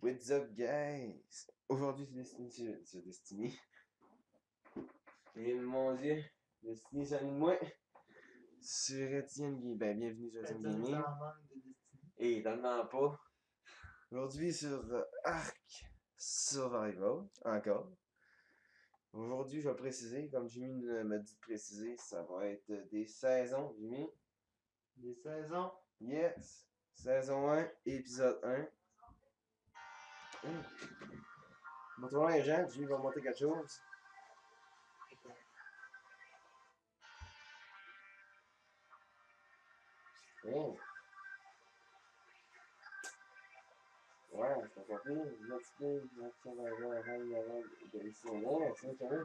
What's up, guys? Aujourd'hui, c'est Destiny. Et mon dieu, Destiny, salut de moi. Sur Etienne Gaming. Ben, bienvenue sur Etienne Gaming. Et tellement pas. Aujourd'hui, sur Ark Survival, encore. Aujourd'hui, je vais préciser, comme Jimmy m'a dit de préciser, ça va être des saisons, Jimmy. Des saisons. Yes. Saison 1, épisode 1. Montre-moi les gens, Jimmy va monter quelque chose. Oh. Ouais, c'est pas pire. Let's play, let's survival, avant de ici. Ouais, c'est vrai.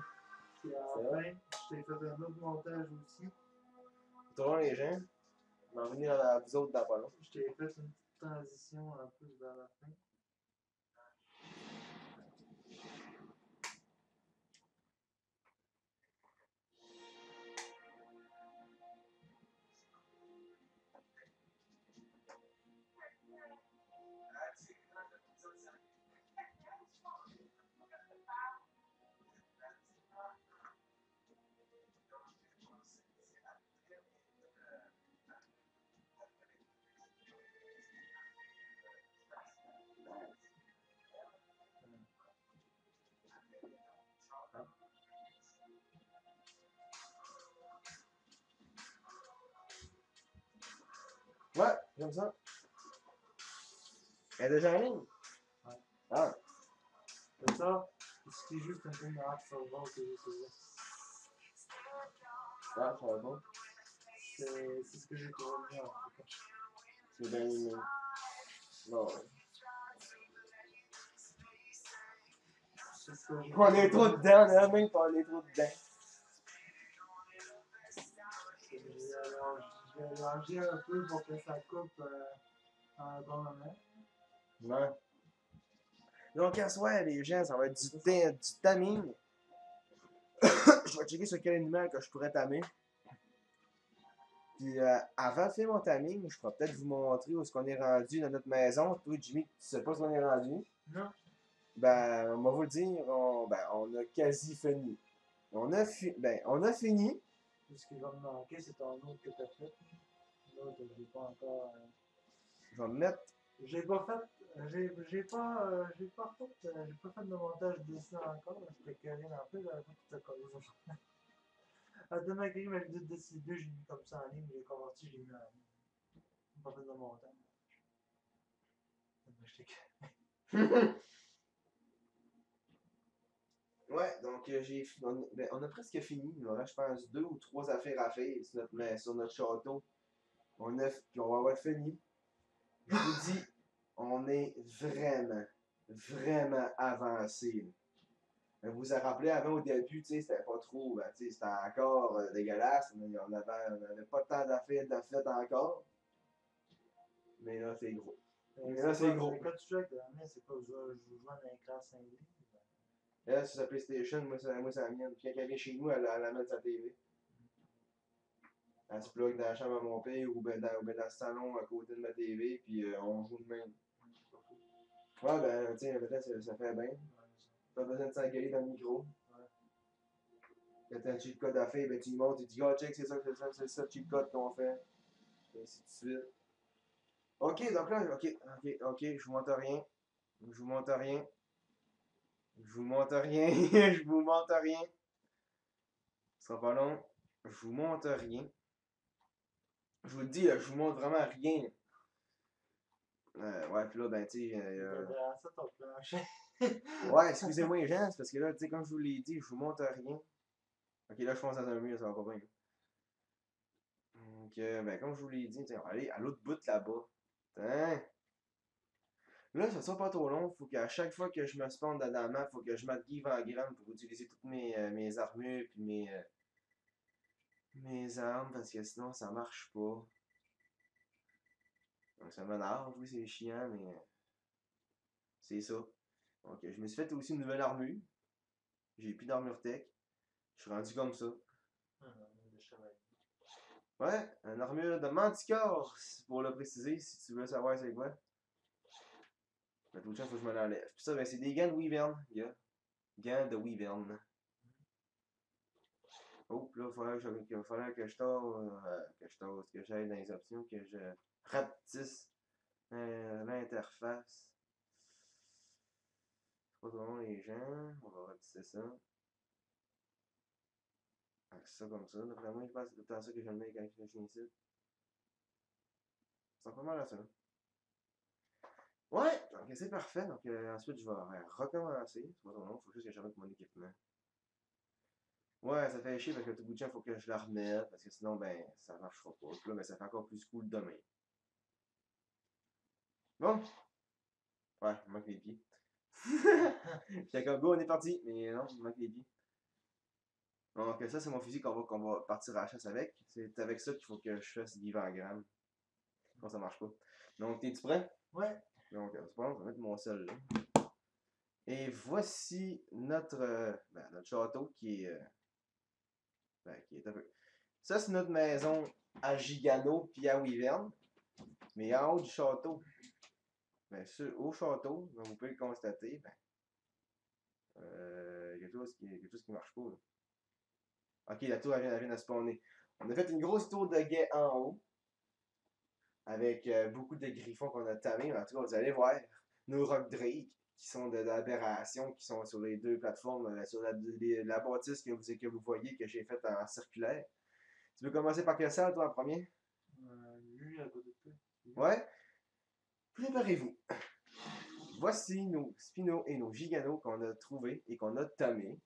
Puis à la fin, je t'ai fait un autre montage aussi. Montre-moi les gens. On va revenir à vous autres dans pas long. Je t'ai fait une petite transition en plus vers la fin. Ouais, j'aime ça. Elle est déjà en ligne? Ouais. Ah. C'est ça. C'est juste un peu de Ark Survival que j'ai trouvé. Ah, ça va pas. C'est ce que j'ai trouvé mieux en tout cas. C'est bien aimé. Non. C'est ce que j'ai On est trop dedans, là, même pas on est trop dedans. J'ai allongé un peu pour que ça coupe à un bon moment. Ouais. Donc, à soir, les gens, ça va être du taming. Je vais checker sur quel animal que je pourrais tamer. Puis, avant de faire mon timing, je pourrais peut-être vous montrer où est-ce qu'on est rendu dans notre maison. Toi, Jimmy, tu sais pas où on est rendu. Non. Ben, on va vous le dire, on a quasi fini. On a fini. Ce qui va me manquer, c'est ton autre que t'as fait. L'autre, je l'ai pas encore. Je vais me mettre. J'ai pas fait. J'ai pas fait de montage dessus encore. J'étais calé un peu là, tout ça collé. À demain, quand ma vidéo de Destiny 2, j'ai mis comme ça en ligne, j'ai converti, j'ai mis en ligne. J'ai pas fait de montage. J'étais calé. Ouais, donc on a presque fini. Il nous reste, je pense, 2 ou 3 affaires à faire sur notre château. Puis on va avoir fini. Je vous dis, on est vraiment avancé. Vous vous rappelez, avant au début, c'était pas trop, c'était encore dégueulasse. On avait pas tant d'affaires de fait encore. Mais là, c'est gros. Mais là, c'est gros. Quand tu joues avec la main, c'est pas je joue à un écran 5D. Elle, sur sa PlayStation, moi, c'est la mienne. Puis quand elle vient chez nous, elle amène sa TV. Elle se plug dans la chambre à mon père ou ben dans le salon à côté de ma TV, puis on joue de même. Ouais, ben, tiens, peut-être ça fait bien. Pas besoin de s'engueuler dans le micro. Quand t'as un cheat code à faire, ben tu lui montres, tu dis, ah, check, c'est ça le cheat code qu'on fait. Et ainsi de suite. Ok, donc là, ok, je vous montre rien. Je vous montre rien. Je vous montre rien. Je vous montre rien. Ce sera pas long. Je vous montre rien. Je vous le dis, là, je vous montre vraiment rien. Ouais, puis là, ben, tu sais. Ça, ton plancher. Ouais, excusez-moi les gens, c'est parce que là, tu sais, comme je vous l'ai dit, je vous montre rien. Ok, là, je fonce dans un mur, ça va pas bien. Donc, ben, comme je vous l'ai dit, on va aller à l'autre bout là-bas. Hein? Là, ça sera pas trop long. Faut qu'à chaque fois que je me spawn dans la map, faut que je mette Give en gramme pour utiliser toutes mes armures puis mes armes parce que sinon ça marche pas. Donc ça m'énerve, oui, c'est chiant, mais c'est ça. Donc, je me suis fait aussi une nouvelle armure. J'ai plus d'armure tech. Je suis rendu comme ça. Ouais, une armure de Manticore, pour le préciser, si tu veux savoir c'est quoi. Mais tout le temps, il faut que je me l'enlève. Puis ça, ben, c'est des gants de Wyvern, gars. Gants de Wyvern. Oh, là, il faudrait que je tasse, que j'aille dans les options, que je rapetisse l'interface. C'est pas trop long, les gens. On va rapetisser ça. Avec ça comme ça. D'après moi, je pense que c'est tout le temps ça que je le mets quand je suis ici. Ça ressemble pas mal à ça. Ouais, donc c'est parfait. Donc ensuite, je vais recommencer. C'est pas trop long, faut juste que je remette mon équipement. Ouais, ça fait chier parce que tout bout de champ, il faut que je la remette, parce que sinon, ben, ça marchera pas. Puis là, ben, ça fait encore plus cool demain. Bon, ouais, il manque les pieds. J'étais comme, go, on est parti, mais non, il manque les pieds. Donc, ça, c'est mon fusil qu'on va partir à la chasse avec. C'est avec ça qu'il faut que je fasse vivre en gramme. Sinon, ça marche pas. Donc, t'es-tu prêt? Ouais. Donc, c'est pas long, je vais mettre mon sel là. Et voici notre château qui est un peu. Ça, c'est notre maison à Gigano puis à Wyvern. Mais en haut du château, ben, au château, ben, vous pouvez le constater, ben, quelque chose qui marche pas. Là. Ok, la tour, elle vient de spawner. On a fait une grosse tour de guet en haut, avec beaucoup de griffons qu'on a tamés. En tout cas, vous allez voir nos rock drake, qui sont de l'aberration, qui sont sur les deux plateformes, sur la bâtisse que vous voyez, que j'ai faite en circulaire. Tu veux commencer par quelle salle, toi, en premier? Lui à côté de toi. Ouais? Préparez-vous. Voici nos spinos et nos giganos qu'on a trouvés et qu'on a tamés.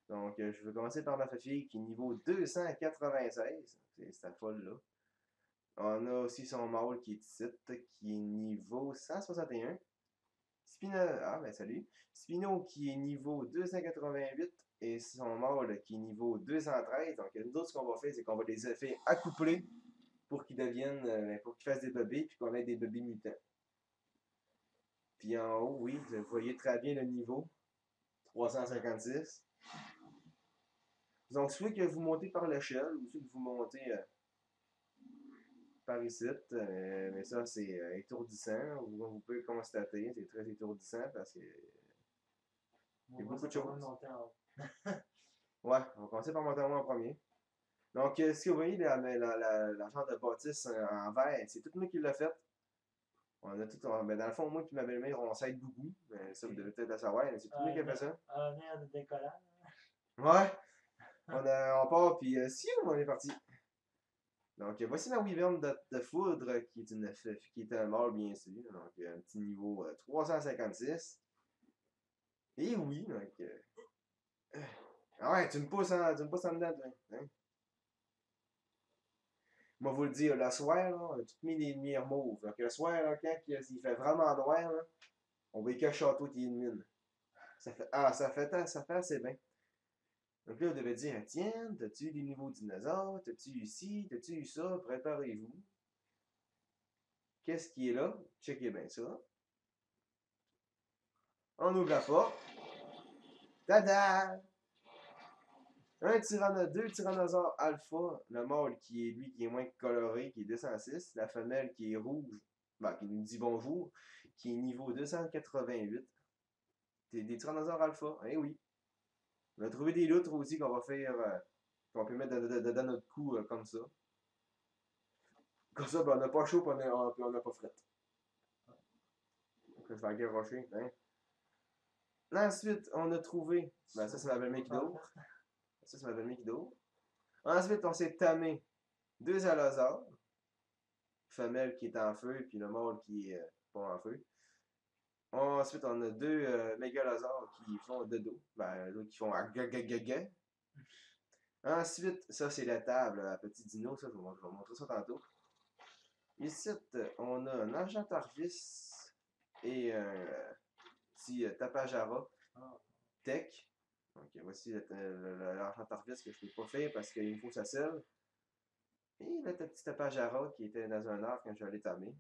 Donc, je vais commencer par ma fille qui est niveau 296. C'est cette folle-là. On a aussi son mâle qui est ici, qui est niveau 161. Ah, ben salut. Spino qui est niveau 288 et son mâle qui est niveau 213. Donc, nous autres, ce qu'on va faire, c'est qu'on va les faire accoupler pour qu'ils deviennent, pour qu'ils fassent des bébés puis qu'on ait des bébés mutants. Puis en haut, oui, vous voyez très bien le niveau 356. Donc, soit que vous montez par l'échelle ou soit que vous montez par ici, mais ça, c'est étourdissant. Vous pouvez constater, c'est très étourdissant parce que il y a beaucoup de choses. Ouais, on va commencer par monter en haut en premier. Donc, si vous voyez la genre de bâtisse en verre, c'est tout moi qui l'a fait. On a tout, ben, dans le fond, moi et ma belle-mère, on s'aide beaucoup. Mais ça, vous devez peut-être le savoir, mais c'est tout moi qui a fait ça. Un air de décollage. Ouais, on part, puis si on est parti. Donc, voici ma wyvern de foudre qui est un mâle, bien sûr. Donc, un petit niveau 356. Et oui, donc. Ah ouais, tu me pousses en dedans, toi. Hein? Moi, vous le dire, le soir, là, on a tout mis des lumières mauves. Donc, le soir, là, quand il fait vraiment noir, là, on voit qu'un château qui illumine. Ça fait assez bien. Donc là, vous devez dire, tiens, t'as-tu eu des nouveaux dinosaures? T'as-tu eu ci? T'as-tu eu ça? Préparez-vous. Qu'est-ce qui est là? Checkez bien ça. On ouvre la porte. Tada! Deux tyrannosaures alpha, le mâle qui est moins coloré, qui est 206, la femelle qui est rouge, qui nous dit bonjour, qui est niveau 288. C'est des tyrannosaures alpha, eh oui. On a trouvé des loutres aussi qu'on va faire, qu'on peut mettre dans notre cou comme ça. Comme ça, ben, on n'a pas chaud et on n'a pas fret. Donc, je vais garrocher, hein. Ensuite, on a trouvé, ça c'est ma belle-mère qui dort. Ça c'est ma belle-mère qui dort. Ensuite, on s'est tamé deux allosaures. Femelle qui est en feu, puis le mâle qui est pas en feu. Ensuite, on a deux mégalosaures qui font dodo, qui font gaga. Ensuite, ça c'est la table à petit dino, ça je vais vous montrer ça tantôt. Ici, on a un argentarvis et un petit tapajara tech. Donc voici l'argentarvis que je ne peux pas faire parce qu'il me faut sa selle. Et le petit tapajara qui était dans un arbre quand je l'ai tamé.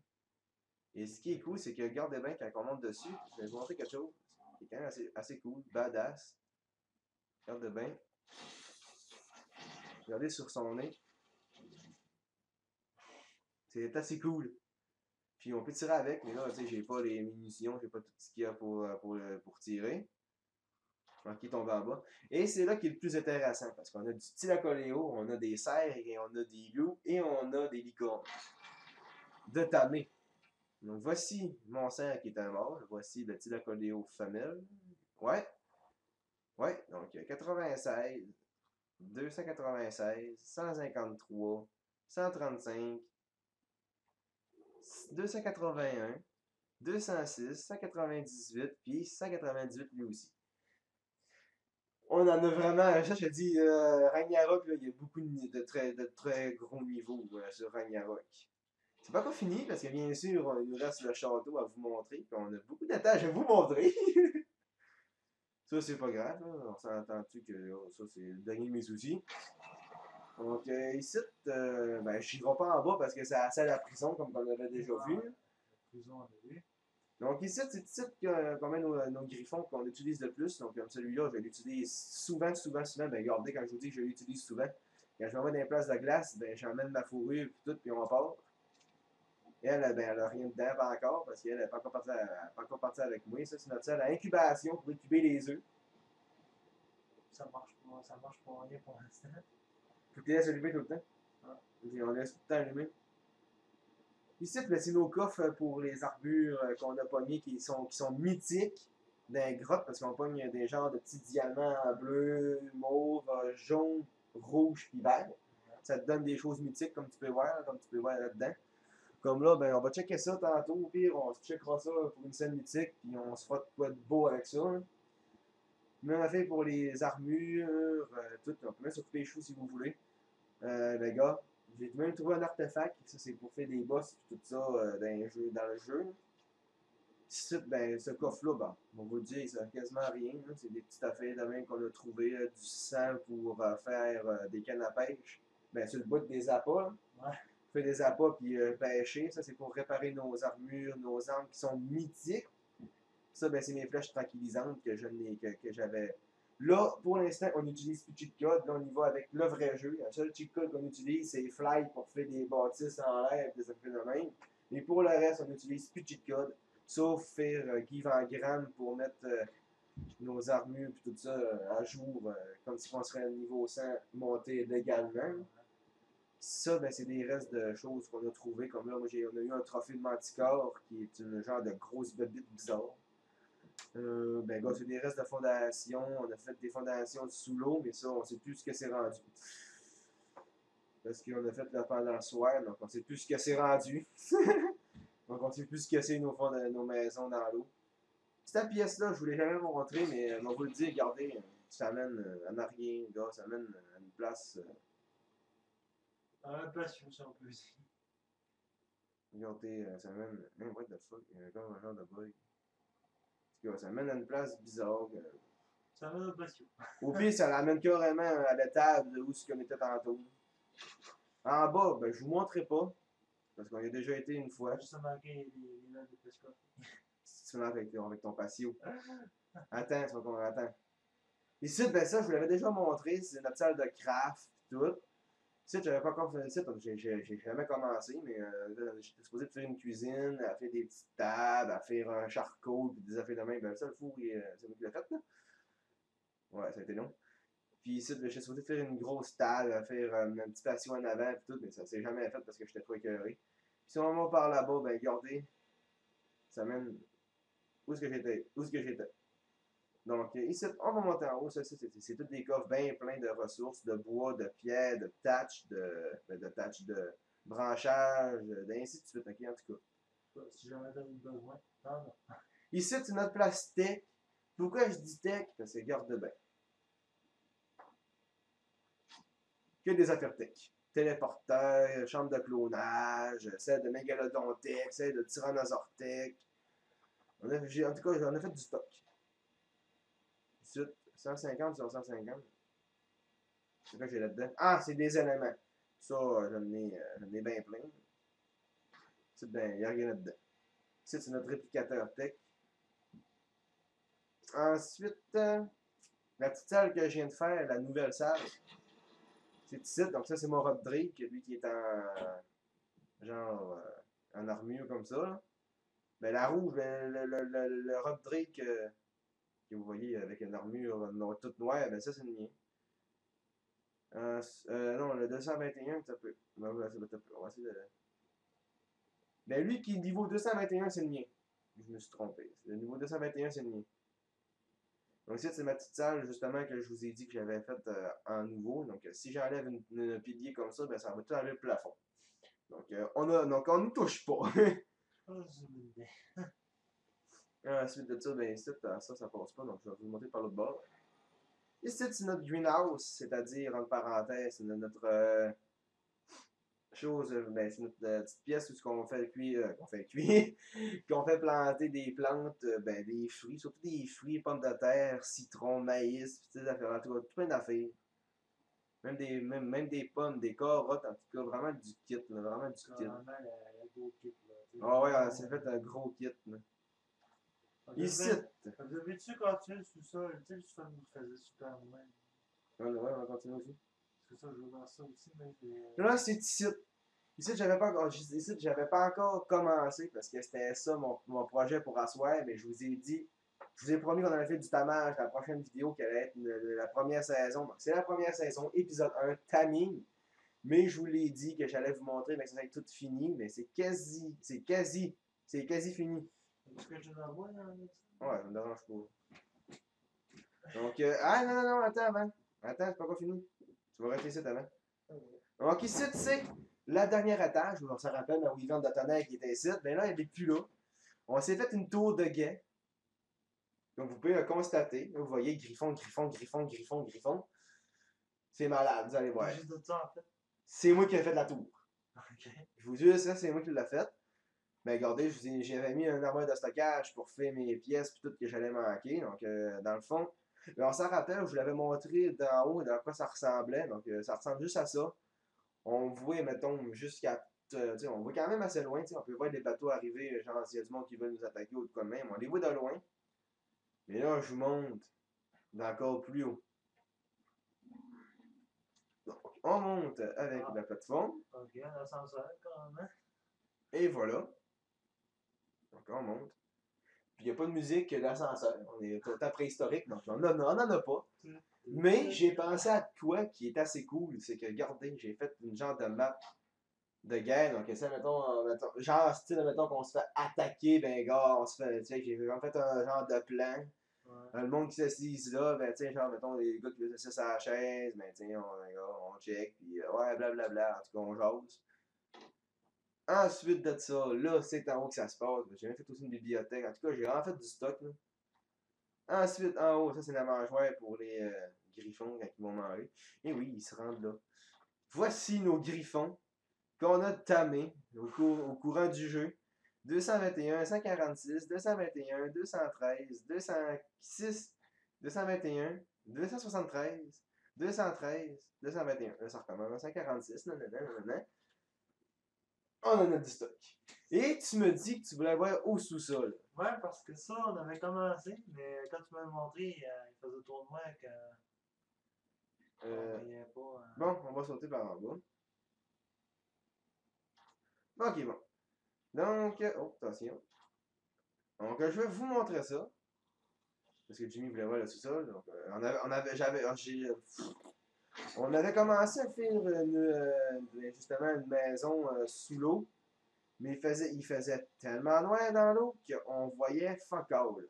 Et ce qui est cool, c'est que regardez bien quand on monte dessus, je vais vous montrer quelque chose qui est quand même assez cool, badass. Regardez bien. Regardez sur son nez. C'est assez cool. Puis on peut tirer avec, mais là, tu sais, j'ai pas les munitions, j'ai pas tout ce qu'il y a pour tirer. Donc, il tombe en bas. Et c'est là qui est le plus intéressant, parce qu'on a du Thylacoleo, on a des cerfs, et on a des loups, et on a des licornes. De tamé. Donc, voici mon cerf qui est un mâle. Voici le Thylacoleo femelle. Ouais. Ouais. Donc, 96, 296, 153, 135, 281, 206, 198, puis 198 lui aussi. On en a vraiment, ça je te dis, Ragnarok, là, il y a beaucoup de très gros niveaux sur Ragnarok. C'est pas encore fini, parce que bien sûr, il nous reste le château à vous montrer, puis on a beaucoup d'étages à vous montrer. Ça, c'est pas grave, là. On s'entend-tu que ça, c'est le dernier de mes soucis. Donc, ici, ben, je n'irai pas en bas parce que c'est assez à la prison, comme on avait déjà vu. La prison, on a vu. Donc, ici, c'est ici qu'on met nos griffons qu'on utilise le plus. Donc, comme celui-là, je l'utilise souvent. Ben, regardez, quand je vous dis que je l'utilise souvent, quand je m'en vais dans les places de glace, ben, j'emmène ma fourrure, puis tout, puis on part. Elle, ben, elle a rien dedans, pas encore, parce qu'elle n'est pas encore partie avec moi. Ça, c'est notre salle à incubation pour incuber les œufs. Ça marche pas rien pour l'instant. Faut que tu laisses allumer tout le temps. Ah. Et on laisse tout le temps allumé. Ici, c'est nos coffres pour les arbures qu'on a pognés qui sont mythiques dans les grottes parce qu'on pogne des genres de petits diamants bleus, mauve, jaune, rouge puis vert. Ça te donne des choses mythiques comme tu peux voir là-dedans. Comme là, ben, on va checker ça tantôt. Au pire, on se checkera ça pour une scène mythique puis on se fera de quoi de beau avec ça. Hein. Même affaire pour les armures, tout. On peut même s'occuper des choux si vous voulez. Les gars, j'ai même trouvé un artefact. Ça, c'est pour faire des boss et tout ça dans le jeu. Ici, ben, ce coffre-là, ben, on va vous le dire, ça n'a quasiment rien. C'est des petites affaires de même qu'on a trouvé, du sang pour faire des cannes à pêche. Ben, sur le bout des appâts. Ouais. Faire des appâts puis pêcher. Ça, c'est pour réparer nos armures, nos armes qui sont mythiques. Ça, ben, c'est mes flèches tranquillisantes que j'avais. Là, pour l'instant, on utilise plus de cheat code. Là, on y va avec le vrai jeu. Le seul cheat code qu'on utilise, c'est Fly pour faire des bâtisses en l'air et des phénomènes. Mais pour le reste, on utilise plus de cheat code. Sauf faire give en gramme pour mettre nos armures et tout ça à jour, comme si on serait à niveau 100 monté légalement. Ça, ben, c'est des restes de choses qu'on a trouvées. Comme là, on a eu un trophée de Manticore qui est une genre de grosse bébite bizarre. Ben, gars, c'est des restes de fondation. On a fait des fondations sous l'eau, mais ça, on ne sait plus ce que c'est rendu. Parce qu'on a fait là pendant le soir, donc on ne sait plus ce que c'est rendu. Donc on ne sait plus ce que c'est nos maisons dans l'eau. Cette pièce-là, je ne vous l'ai jamais montré, mais on va vous le dire, regardez, ça amène à n'a rien, gars, ça amène à une place. Un passion, si on peut dire. Regardez, ça amène. What the fuck, il y a comme un genre de bug. Ça amène à une place bizarre. Ça amène un passion. Au pire, ça l'amène carrément à l'étable où on était tantôt. En bas, ben, je vous montrerai pas. Parce qu'on y a déjà été une fois. Juste à manquer les notes de Pesca. Si tu l'as avec ton patio. Attends, tu vas qu'on attend. Ici, ben ça, je vous l'avais déjà montré. C'est notre salle de craft et tout. Ici, j'avais pas encore fait le site, donc j'ai jamais commencé, mais j'étais supposé faire une cuisine, à faire des petites tables, à faire un charcot, puis des affaires de même. Ben ça, le four, c'est moi qui l'ai fait, là. Ouais, ça a été long. Puis ici, j'étais supposé faire une grosse table, à faire un petit patio en avant, et tout, mais ça s'est jamais fait parce que j'étais trop écœuré. Puis si on va par là-bas, ben regardez, ça mène. Où est-ce que j'étais? Où est-ce que j'étais? Donc, ici, on va monter en haut. Ça, c'est tous des coffres bien pleins de ressources, de bois, de pierres, de thatch, de branchage, d'ainsi de suite. OK, en tout cas. Si jamais t'as eu besoin. Non, non. Ici, c'est notre place tech. Pourquoi je dis tech? Parce que c'est garde de bain. Que des affaires tech. Téléporteur, chambre de clonage, celle de mégalodon tech, celle de tyrannosaure tech. En tout cas, j'en ai fait du stock. Ensuite, 150 sur 150. C'est quoi que j'ai là-dedans? Ah, c'est des éléments. Ça, j'en ai bien plein. C'est bien, il n'y a rien là-dedans. Ici, c'est notre réplicateur tech. Ensuite, la petite salle que je viens de faire, la nouvelle salle, c'est ici. Donc ça, c'est mon Rob Drake, lui qui est en genre en armure comme ça, là. Ben, la rouge, ben, le Rob Drake que vous voyez avec une armure toute noire, ben ça, c'est le mien. Non, le 221, ça peut. Ben, on va essayer de. Ben, lui qui est niveau 221, c'est le mien. Je me suis trompé. Le niveau 221, c'est le mien. Donc, ça, c'est ma petite salle, justement, que je vous ai dit que j'avais faite en nouveau. Donc, si j'enlève un pilier comme ça, ben, ça va tout enlever le plafond. Donc, on n'y touche pas. Oh, c'est une idée. Ensuite de ça, ben, ici, ça passe pas. Donc, je vais vous le montrer par l'autre bord. Ici, c'est notre greenhouse, c'est-à-dire, entre parenthèses, c'est notre chose, ben, c'est notre petite pièce où on fait cuire, qu'on fait planter des plantes, ben, des fruits, surtout des fruits, pommes de terre, citron, maïs, pis des affaires, en tout cas, tout plein d'affaires. Même des pommes, des carottes, en tout cas, vraiment du kit, là, vraiment du kit. Vraiment, le gros kit, là. Ah ouais, on s'est fait un gros kit, là. Ici! Vous avez-tu continué sous ça? Tu sais, le fun vous faisait super loin. Ouais, on va continuer aussi. C'est ça, je veux voir ça aussi, mais. Là, c'est ici. Ici, j'avais pas encore commencé parce que c'était ça mon projet pour asseoir, mais je vous ai promis qu'on allait faire du tamage la prochaine vidéo qui allait être la première saison. Donc, c'est la première saison, épisode 1, Taming. Mais je vous l'ai dit que j'allais vous montrer, mais ça va être tout fini, mais c'est quasi fini. Est-ce que je l'envoie dans le. Ouais, ça me dérange pas. Donc, non, attends avant. Attends, c'est pas encore fini. Tu vas rester ici avant. Donc ici, c'est la dernière étage, on se rappelle dans Weavant de Tonnerre qui était ici, mais là, il n'est plus là. On s'est fait une tour de guet. Donc vous pouvez le constater. Là, vous voyez griffon. C'est malade, vous allez voir. C'est juste de ça, en fait. C'est moi qui ai fait la tour. Ok. Je vous dis ça, c'est moi qui l'ai fait. Mais regardez, j'avais mis un armoire de stockage pour faire mes pièces et tout que j'allais manquer. Donc, dans le fond, on s'en rappelle, je vous l'avais montré d'en haut dans quoi ça ressemblait. Donc, ça ressemble juste à ça. On voit, mettons, jusqu'à. On voit quand même assez loin. On peut voir des bateaux arriver, genre s'il y a du monde qui veut nous attaquer ou de quoi de même. On les voit de loin. Mais là, je vous monte d'encore plus haut. Donc, on monte avec la plateforme. Ok, un ascenseur, quand même. Et voilà. Donc, on monte. Puis, il n'y a pas de musique d'ascenseur. On est au temps préhistorique, donc on n'en a pas. Mais j'ai pensé à quoi qui est assez cool. C'est que, regardez, j'ai fait une genre de map de guerre. Donc, ça, genre, style, mettons qu'on se fait attaquer, ben, gars, on se fait, tu sais, j'ai vraiment fait un genre de plan. Ouais. Le monde qui s'assise là, ben, tu sais, genre, mettons, les gars qui veulent s'asseoir sur la chaise, ben, tu sais, on check, puis ouais, blablabla, en tout cas, on jase. Ensuite de ça, là, c'est en haut que ça se passe. J'ai même fait aussi une bibliothèque. En tout cas, j'ai vraiment fait du stock, là. Ensuite, en haut, ça, c'est la mangeoire pour les griffons quand ils vont manger. Et oui, ils se rendent là. Voici nos griffons qu'on a tamés au courant du jeu. 221, 146, 221, 213, 206, 221, 273, 213, 221. Là, ça recommence. 146, nanana. On en a du stock. Et tu me dis que tu voulais voir au sous-sol. Ouais, parce que ça, on avait commencé, mais quand tu m'as montré, il faisait trop noir que. On voyait pas. Bon, on va sauter par en bas. Ok, bon. Donc, oh, attention. Donc, je vais vous montrer ça. Parce que Jimmy voulait voir le sous-sol. Donc, on avait commencé à faire justement une maison sous l'eau. Mais il faisait tellement noir dans l'eau qu'on voyait fuck all.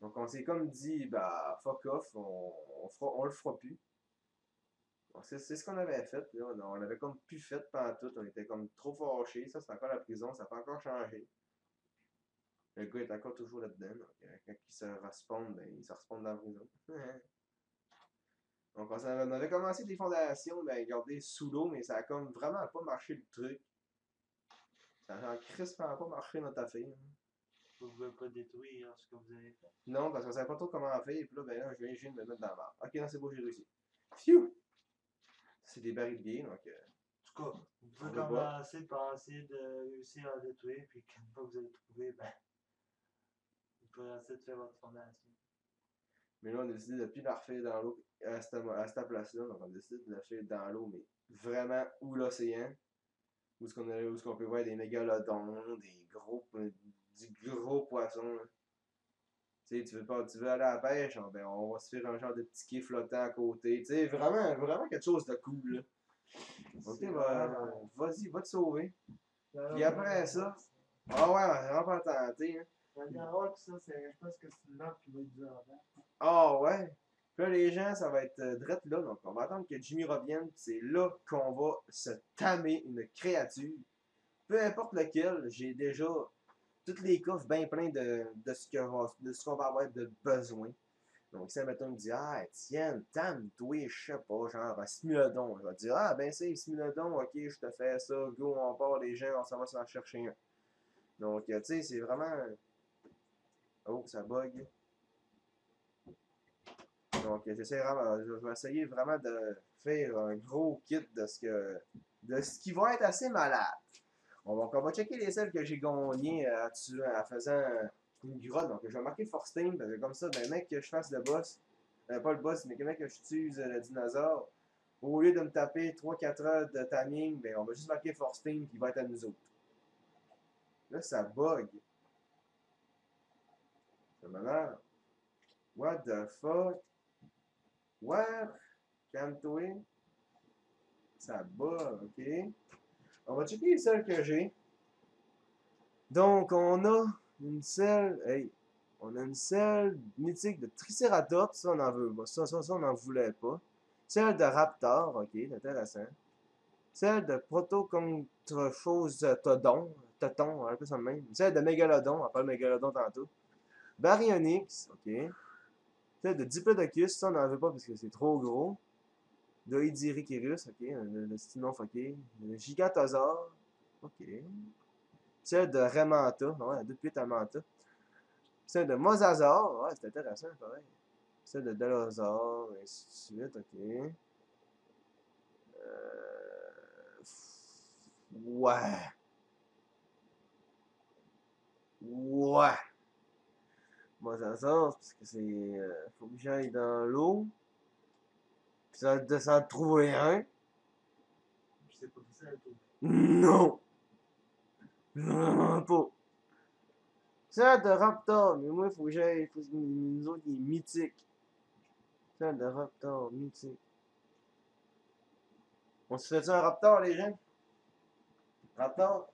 Donc, on s'est comme dit, bah, fuck off, on le fera plus. C'est ce qu'on avait fait. Là. On avait comme plus fait pendant tout. On était comme trop fâchés. Ça, c'est encore la prison. Ça n'a pas encore changé. Le gars est encore toujours là-dedans. Donc, quand il se respawn, ben, il se respawn dans la prison. Donc, on avait commencé des fondations, ben, garder sous l'eau, mais ça a comme vraiment pas marché le truc. Ça a crispement pas marché notre affaire. Vous ne pouvez pas détruire ce que vous avez fait. Non, parce qu'on savait pas trop comment faire. Et puis là, ben là, je viens de me mettre dans la barre. Ok, non, c'est beau, j'ai réussi. Phew! C'est des barils de biais, donc. En tout cas, vous pouvez commencer par essayer de réussir à détruire, puis quand fois vous allez trouver, ben, vous pouvez essayer de faire votre fondation. Mais là, on a décidé de ne plus la refaire dans l'eau à cette place-là. Donc, on a décidé de la faire dans l'eau, mais vraiment où l'océan. où est-ce qu'on peut voir des mégalodons, du gros poisson. Là. Tu sais, tu veux aller à la pêche, ben on va se faire un genre de petit quai flottant à côté. Tu sais, vraiment, vraiment quelque chose de cool. Là. Ok, vas-y, va te sauver. Puis après ça, ah ouais, vraiment pas tenté. Hein. La rock, ça, je pense que c'est une lampe qui va être durable. Ah ouais. Puis là, les gens, ça va être drette là. Donc, on va attendre que Jimmy revienne. Puis c'est là qu'on va se tamer une créature. Peu importe lequel, j'ai déjà toutes les coffres bien pleins de ce qu'on va avoir de besoin. Donc, si, mettons, il me dit, ah, Étienne, tame-toi, je sais pas, genre, un Smilodon. Je vais dire, ah, ben, c'est Smilodon, ok, je te fais ça, go, on part, les gens, on s'en va s'en chercher un. Donc, tu sais, c'est vraiment. Oh, ça bug. Donc, je vais essayer vraiment de faire un gros kit de ce qui va être assez malade. On va checker les celles que j'ai gagnées en faisant une grotte. Donc, je vais marquer Force Team, parce que comme ça, ben, mec, que je fasse le boss, pas le boss, mais que mec, que je tue le dinosaure, au lieu de me taper 3-4 heures de timing, ben, on va juste marquer Force Team qui va être à nous autres. Là, ça bug. Ça m'énerve. What the fuck? What? Calme-toi. Ça bug, ok? On va checker les celles que j'ai. Donc, on a une selle. Hey, on a une selle mythique de Triceratops. Ça, on en veut pas. Ça, on n'en voulait pas. Celle de Raptor. Ok, c'est intéressant. Celle de Protocontrachosodon. Toton, on appelle ça de même. Celle de Mégalodon. On appelle Mégalodon tantôt. Baryonyx. Ok. Celle de Diplodocus. Ça, on n'en veut pas parce que c'est trop gros. Doidirichirus. Ok. Le Stinof. Ok. Le Gigatosaure. Ok. Celle de Remanta. Ouais, deux pieds à Manta. Celle de Mosasaur. Ouais, c'est intéressant, pareil. Celle de Dalosaure, et ainsi de suite, ok. Ouais. Ouais. Mosasaur, parce que c'est. Faut que j'aille dans l'eau. Puis ça va être de s'en trouver un. Je sais pas qui c'est, tout. Non! Vraiment pas. Celle de Raptor, mais moi, il faut que j'aille. Nous autres, il est mythique. Celle de Raptor, mythique. On se fait-tu un Raptor, les gens? Raptor?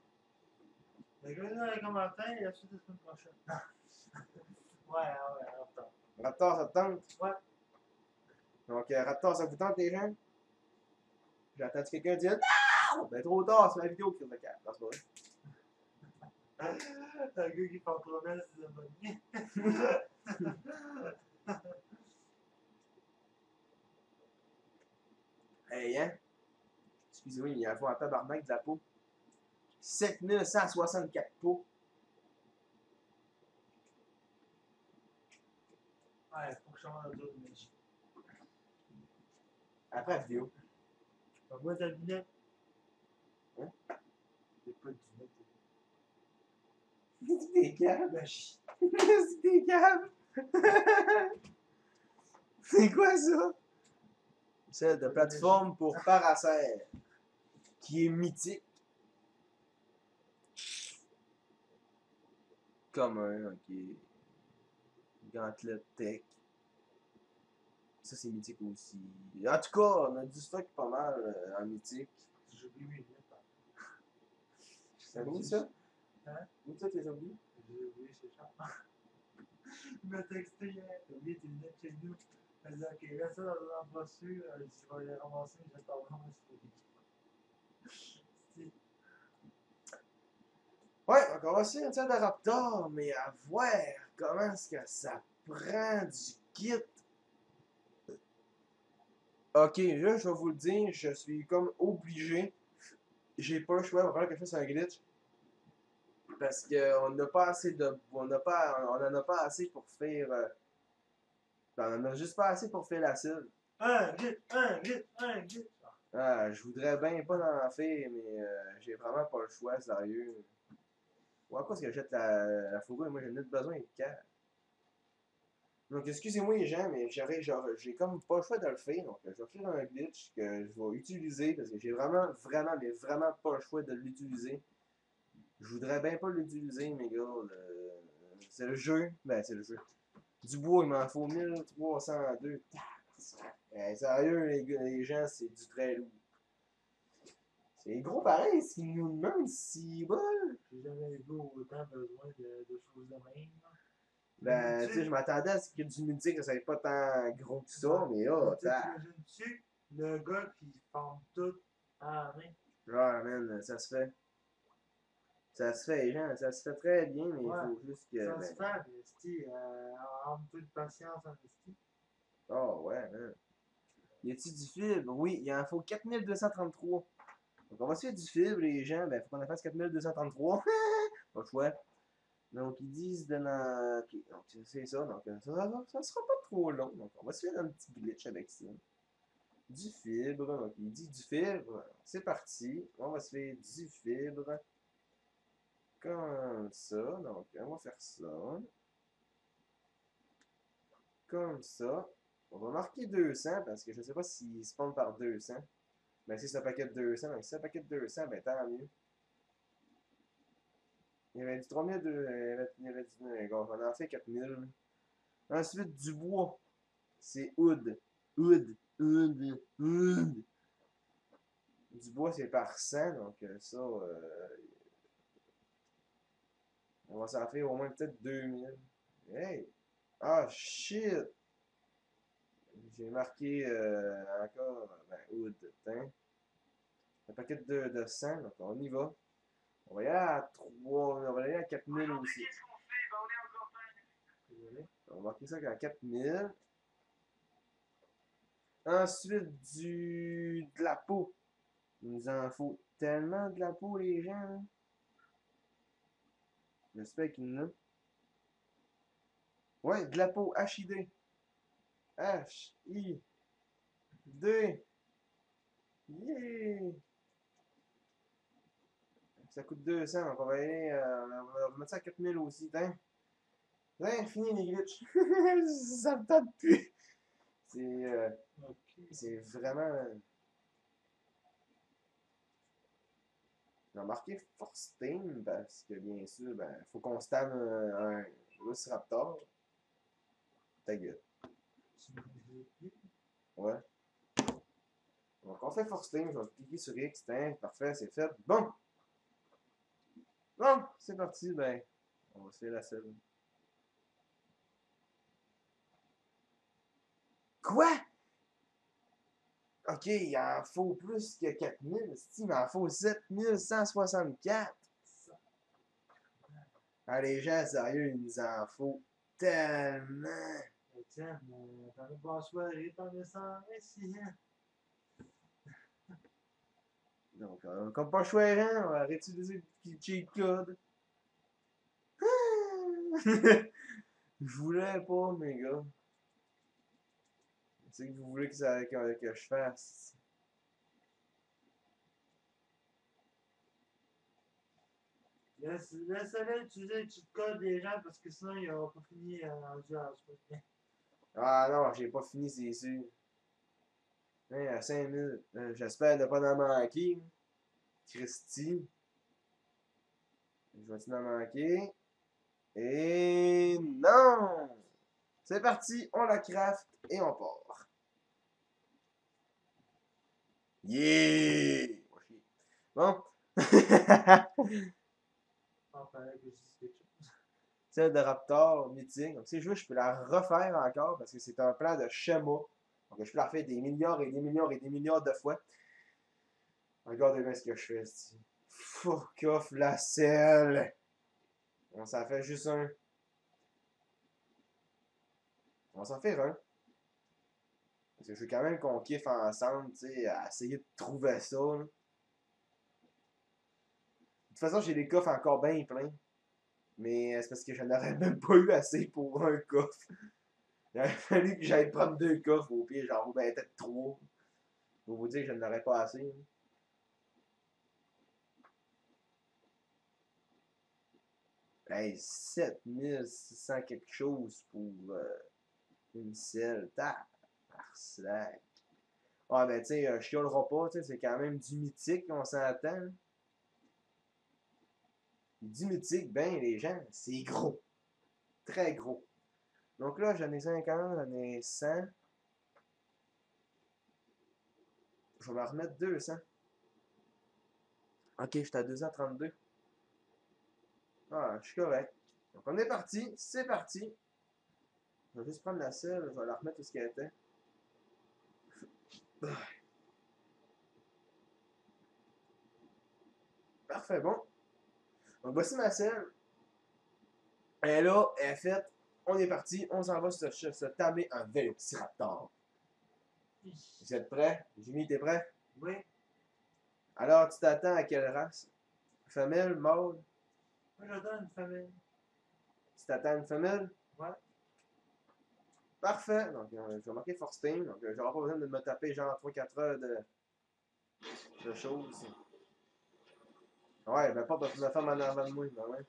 Écrivez dans les commentaires et la suite la semaine prochaine. Ouais, attends. Raptor, ça te tente? Ouais. Donc, Raptor, ça vous tente, les gens? J'ai entendu quelqu'un dire non! Ben, trop tard, c'est ma vidéo qui fait le câble. Non, c'est pas vrai. Un gars qui fait promesse des abonnés. Hey, hein? Excusez-moi, il y a un tabarnak de la peau. 7164 peaux. Ouais, faut que je change de magie. Après la vidéo. Moi, ta lunette. Hein? J'ai pas de lunette. C'est des câbles. Magie. C'est des câbles. C'est quoi ça? Celle de plateforme pour Paracère. Qui est mythique. Commun, ok. Gantelet Tech. Ça, c'est mythique aussi. En tout cas, on a du stock pas mal en mythique. J'ai oublié mes lunettes. C'est où ça? Hein? Où ça, t'es oublié? J'ai oublié chez Charles. Il m'a texté hier. T'as oublié tes lunettes chez nous. Elle dit, ok, reste ça dans un endroit sûr. Elle dit, je vais les ramasser, je vais t'en rendre. Ouais, donc on va essayer une salle de Raptor, mais à voir comment est-ce que ça prend du kit. Ok, là, je vais vous le dire, je suis comme obligé. J'ai pas le choix, il va falloir que je fasse un glitch. Parce qu'on n'a pas assez de. On en a pas assez pour faire. On en a juste pas assez pour faire la cible. Un glitch. Ah, je voudrais bien pas en faire, mais j'ai vraiment pas le choix, sérieux. Ouais, quoi est-ce que jette la fourrure? Moi, j'ai net besoin de cas. Donc, excusez-moi les gens, mais j'ai comme pas le choix de le faire. Donc, je vais faire un glitch que je vais utiliser parce que j'ai vraiment, vraiment, mais vraiment pas le choix de l'utiliser. Je voudrais bien pas l'utiliser, mais gars, c'est le jeu. Ben, c'est le jeu. Du bois, il m'en faut 1302. Sérieux, les gens, c'est du très lourd. C'est gros pareil, ce qu'ils nous demandent, si bol. J'ai jamais vu autant besoin de choses de même. Ben, tu sais, je Imagines-tu? m'attendais à ce qu'il y ait du multi, que ça soit pas tant gros que ça, Ouais. mais Mais oh, tu t'imagines-tu le gars qui forme tout à la main? ah, man, ça se fait. Ça se fait, les gens, ça se fait très bien, mais il Ouais. faut juste que, Ça se ben, fait, mais esti, en un peu de patience en esti. oh, ouais, man. Y a-tu du fibre? Oui, il en faut 4233. Donc, on va se faire du fibre, les gens, ben, faut qu'on en fasse 4233. Pas le choix. Donc, ils disent de la... Ok, donc c'est ça. Donc, ça sera pas trop long. Donc, on va se faire un petit glitch avec ça. Du fibre. Donc, il dit du fibre. C'est parti. On va se faire du fibre. Comme ça. Donc, on va faire ça. Comme ça. On va marquer 200 parce que je ne sais pas s'il spawn par 200. Ben, si c'est un paquet de 200, donc si c'est un paquet de 200, ben tant mieux. Il y avait du 3200, il y avait du... On en fait 4000. Ensuite, du bois. C'est oud. Oud. Oud. Oud. Du bois, c'est par 100, donc ça, on va s'en faire au moins peut-être 2000. Hey! Ah, shit! J'ai marqué encore, ben, oud. Tiens. Un paquet de 100, donc on y va. On va y aller à 3, on va y aller à 4000 aussi. On va marquer ça à 4000. Ensuite, de la peau. Il nous en faut tellement de la peau, les gens. Là. J'espère qu'il y en a. Ouais, de la peau HID. H-I-D. Yeah! Ça coûte 200, donc on va aller. On va mettre ça à 4000 aussi. Tiens, fini les glitches. Ça me tente plus. C'est Ok. c'est vraiment. J'ai marqué Force Team parce que bien sûr, ben, faut qu'on stamme un Velociraptor. Ta gueule. Ouais. Donc on fait Force Team, je vais cliquer sur X, parfait, c'est fait. Bon! Bon, c'est parti, ben, on va se faire la selle. Quoi? Ok, il en faut plus que 4000, il m'en faut 7164. Ah, les gens, sérieux, il nous en faut tellement. Tiens, t'en as pas soirée, t'en as 100 ici, hein? Donc, comme pas choisir, on va réutiliser le cheat code. Je voulais pas, mes gars. C'est que vous voulez que je fasse. Laisse-les utiliser le cheat code des gens parce que sinon ils n'auront pas fini rendu à la soirée. Ah non, j'ai pas fini, c'est sûr. Hein, à 5000. J'espère ne pas en manquer. Christy. Je vais-tu en manquer? Et non! C'est parti, on la craft et on part. Yeah! Bon. Ah, fallait que je dise quelque chose. Celle de Raptor, mythique. Donc, si je veux, je peux la refaire encore parce que c'est un plan de schéma. Donc, je peux la refaire des milliards et des milliards et des milliards de fois. Regardez bien ce que je fais ici. Fuck off la selle. On s'en fait juste un. On s'en fait un. Parce que je veux quand même qu'on kiffe ensemble, tu sais, à essayer de trouver ça. Là. De toute façon, j'ai des coffres encore bien pleins. Mais c'est parce que je n'aurais même pas eu assez pour un coffre. Il aurait fallu que j'aille prendre deux coffres au pire, genre, ben peut-être trois. Pour vous dire que je n'aurais pas assez. Hein. Hey, 7600 quelque chose pour. Une selle, tabarnak. Ah, ben, tu sais, je chialerai pas, tu sais, c'est quand même du mythique, on s'entend. Du mythique, ben, les gens, c'est gros. Très gros. Donc là, j'en ai 50, j'en ai 100. Je vais m'en remettre 200. Ok, j'étais à 232. Ah, je suis correct. Donc on est parti, c'est parti. Je vais juste prendre la selle, je vais la remettre où ce qu'elle était. Parfait, bon. Donc voici ma selle. Elle est là, elle est faite. On est parti, on s'en va se tamer un Vélociraptor. Vous êtes prêts? Jimmy, t'es prêt? Oui. Alors, tu t'attends à quelle race? Femelle, mâle? Moi, j'adore une famille. Tu t'attends à une femelle? Ouais. Parfait. Donc, je vais marquer Forstein. Donc, j'aurai pas besoin de me taper genre 3-4 heures de choses. Ouais, ben pas parce que ma femme en avant de moi, ben ouais.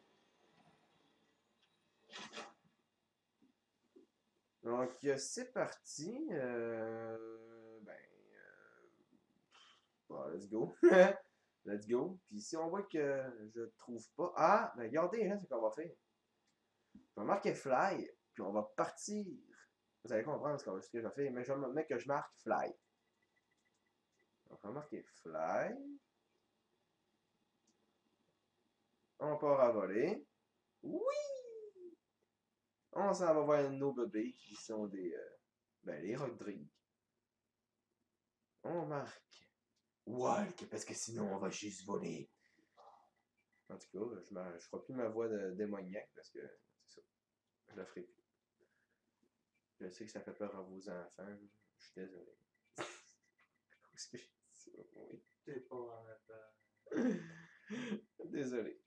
Donc, c'est parti. Bon, let's go. Let's go. Puis si on voit que je trouve pas. Ah, ben regardez, hein, c'est ce qu'on va faire. Je vais marquer fly, puis on va partir. Vous allez comprendre ce que je vais faire, mais je vais mettre que je marque fly. Donc, on va marquer fly. On part à voler. Oui! On s'en va voir nos bébés qui sont des. Les Rodrigues. On marque Walk, parce que sinon on va juste voler. En tout cas, je ferai plus ma voix de démoniaque parce que c'est ça. Je la ferai plus. Je sais que ça fait peur à vos enfants. Je suis désolé. Qu'est-ce que j'ai dit ça? Oui. T'es pas en attente. Désolé.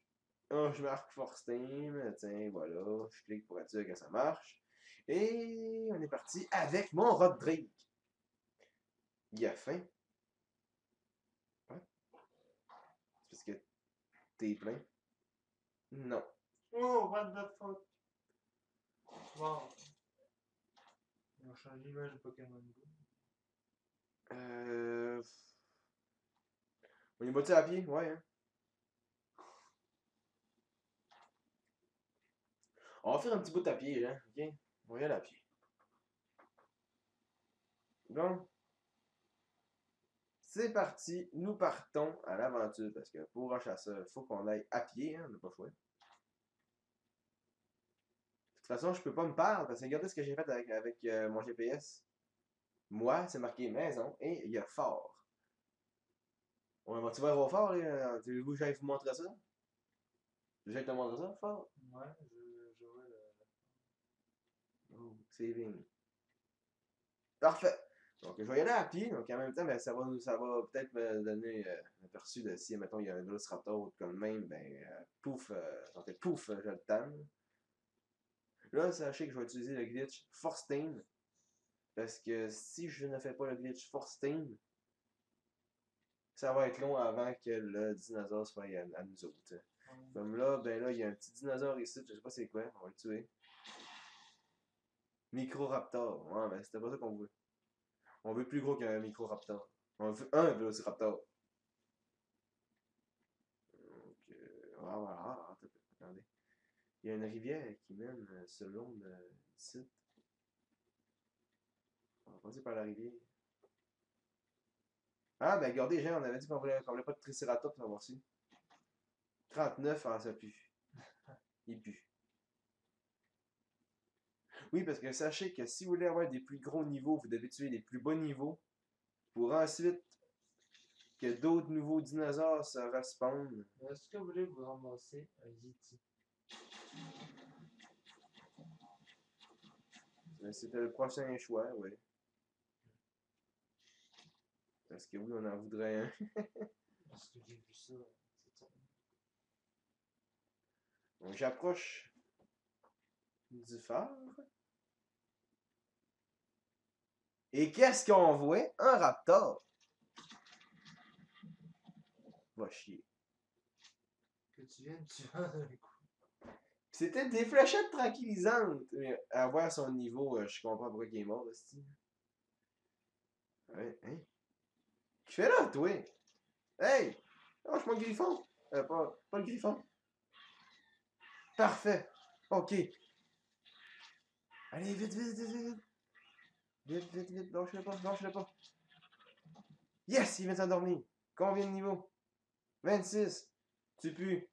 Oh, je marque Forstein. Tiens, voilà. Je clique pour être sûr que ça marche. Et on est parti avec mon Rodrigue. Il a faim. Ouais. C'est parce que t'es plein. Non. Oh, what the fuck? Bon. Ils ont changé l'image de Pokémon Go. On y va-tu à pied? Ouais, hein. On va faire un petit bout à pied, hein. Ok? On va y aller à pied. Bon. C'est parti. Nous partons à l'aventure parce que pour un chasseur, il faut qu'on aille à pied, hein. On n'a pas le choix. De toute façon, je peux pas me perdre parce que regardez ce que j'ai fait avec mon GPS. Moi, c'est marqué maison et il y a fort. On va-tu voir au fort, là? Voulez-vous que j'aille vous montrer ça? J'aille te montrer ça, fort? Ouais, je vois le. Oh, saving. Parfait. Donc, je vais y aller à pied. Donc, en même temps, ben, ça va peut-être me donner un aperçu de si, mettons, il y a un Velociraptor ou comme même, pouf, ça fait pouf, je le tanne. Là, sachez que je vais utiliser le glitch Forstein. Parce que si je ne fais pas le glitch Forstein, ça va être long avant que le dinosaure soit à nous autres. Comme là, ben là, il y a un petit dinosaure ici, je sais pas c'est quoi, on va le tuer. Microraptor. Ouais, ben c'était pas ça qu'on veut. On veut plus gros qu'un Microraptor. On veut un Velociraptor. Donc, attendez. Il y a une rivière qui mène ce long de site. On va passer par la rivière. Ah, ben regardez, gens, on avait dit qu'on voulait pas de Triceratops, on va voir si. 39, ah, ça pue. Il pue. Oui, parce que sachez que si vous voulez avoir des plus gros niveaux, vous devez tuer les plus bas niveaux pour ensuite que d'autres nouveaux dinosaures se respawnent. Est-ce que vous voulez vous ramasser un Yeti? C'était le prochain choix, oui. Parce que oui, on en voudrait un. Parce que j'ai vu ça. C'est ça. Donc j'approche du phare. Et qu'est-ce qu'on voit? Un raptor. Va chier. Que tu viennes, tu vas d'un coup. C'était des fléchettes tranquillisantes. Mais à voir son niveau, je comprends pourquoi il est mort, aussi. Ouais, hein? Qu'est-ce que tu fais là, toi? Hey! Lâche-moi le griffon! Pas le griffon. Parfait. Ok. Allez, vite, vite, vite, vite. Vite, vite, vite. Lâche-le pas, lâche-le pas. Yes! Il vient de s'endormir. Combien de niveaux? 26. Tu pues.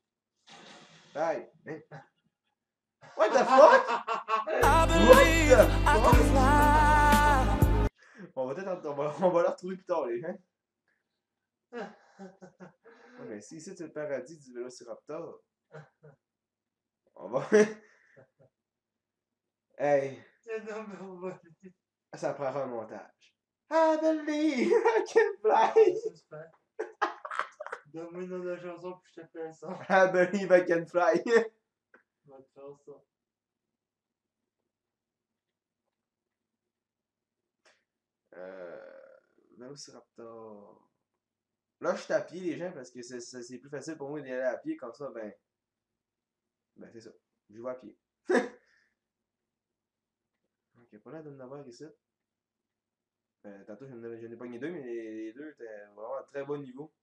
Bye. Hein? What the fuck? I What believe the I can fuck? fly. On va peut-être on va le retrouver plus tard, les gens. Ouais, mais si ici c'est le paradis du Vélociraptor, on va. Hey, Non, mais on va. ça prendra un montage. I believe I can Ah, fly. ça se fait. Donne-moi une autre chanson, puis je te fais ça. I believe I can fly. On va te faire ça. Vélociraptor. Là, je suis à pied, les gens, parce que c'est plus facile pour moi d'y aller à pied. Comme ça, ben c'est ça. Je vais à pied. Ok, pas l'air de m'avoir ici. Tantôt, j'en ai pogné deux, mais les deux étaient vraiment à très bon niveau.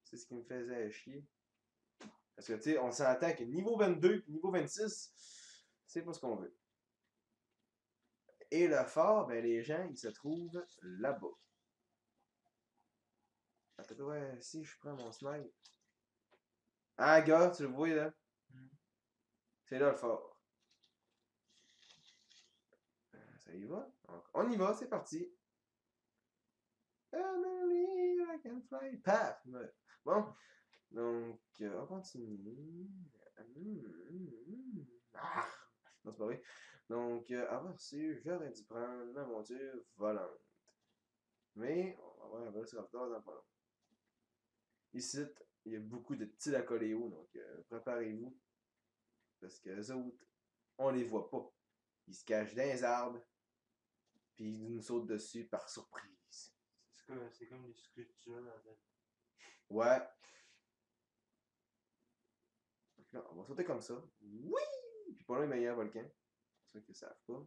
C'est ce qui me faisait chier. Parce que, tu sais, on s'entend que niveau 22 et niveau 26, c'est pas ce qu'on veut. Et le fort, ben, les gens, ils se trouvent là-bas. Attends, ouais, si je prends mon snipe. Ah, gars, tu le vois, là? C'est là le fort. Ça y va? On y va, c'est parti. Emily, I can fly. Paf! Bon, donc, on continue. Ah! Non, c'est pas vrai. Donc, avoir su, j'aurais dû prendre la monture volante. Mais, on va avoir un Velociraptor dans pas long. Ici, il y a beaucoup de petits lacoléos, donc préparez-vous. Parce que les autres, on les voit pas. Ils se cachent dans les arbres, puis ils nous sautent dessus par surprise. C'est comme des sculptures dans la. Ouais. Donc là, on va sauter comme ça. Oui! Puis pas loin, il y a un volcan. C'est ceux qui ne savent pas.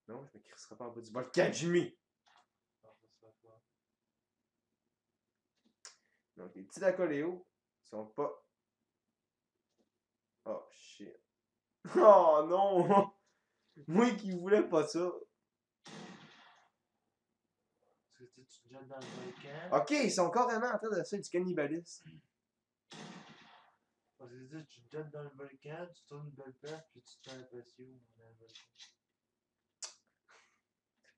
Non, je me crisserai pas en bas du volcan, Jimmy! Non, ça se fait pas. Donc, les petits lacoléos sont pas. Oh shit. Oh non! Moi qui voulais pas ça. Parce que tu te jettes dans le volcan. Ok, ils sont carrément en train de faire du cannibalisme. Parce que tu te jettes dans le volcan, tu tournes une belle place, puis tu te fais un patio dans le volcan.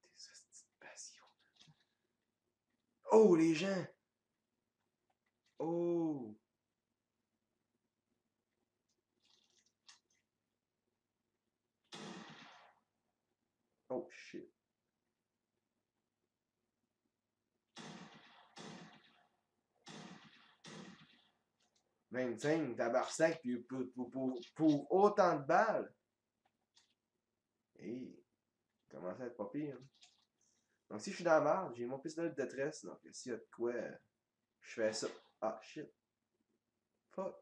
Des hosties de passion. Oh, les gens! Oh! Oh shit. 25, tabarnak, puis pour autant de balles. Hey, comment ça être pas pire. Hein? Donc si je suis dans la merde, j'ai mon pistolet de détresse, donc s'il y a de quoi, je fais ça. Ah shit. Fuck.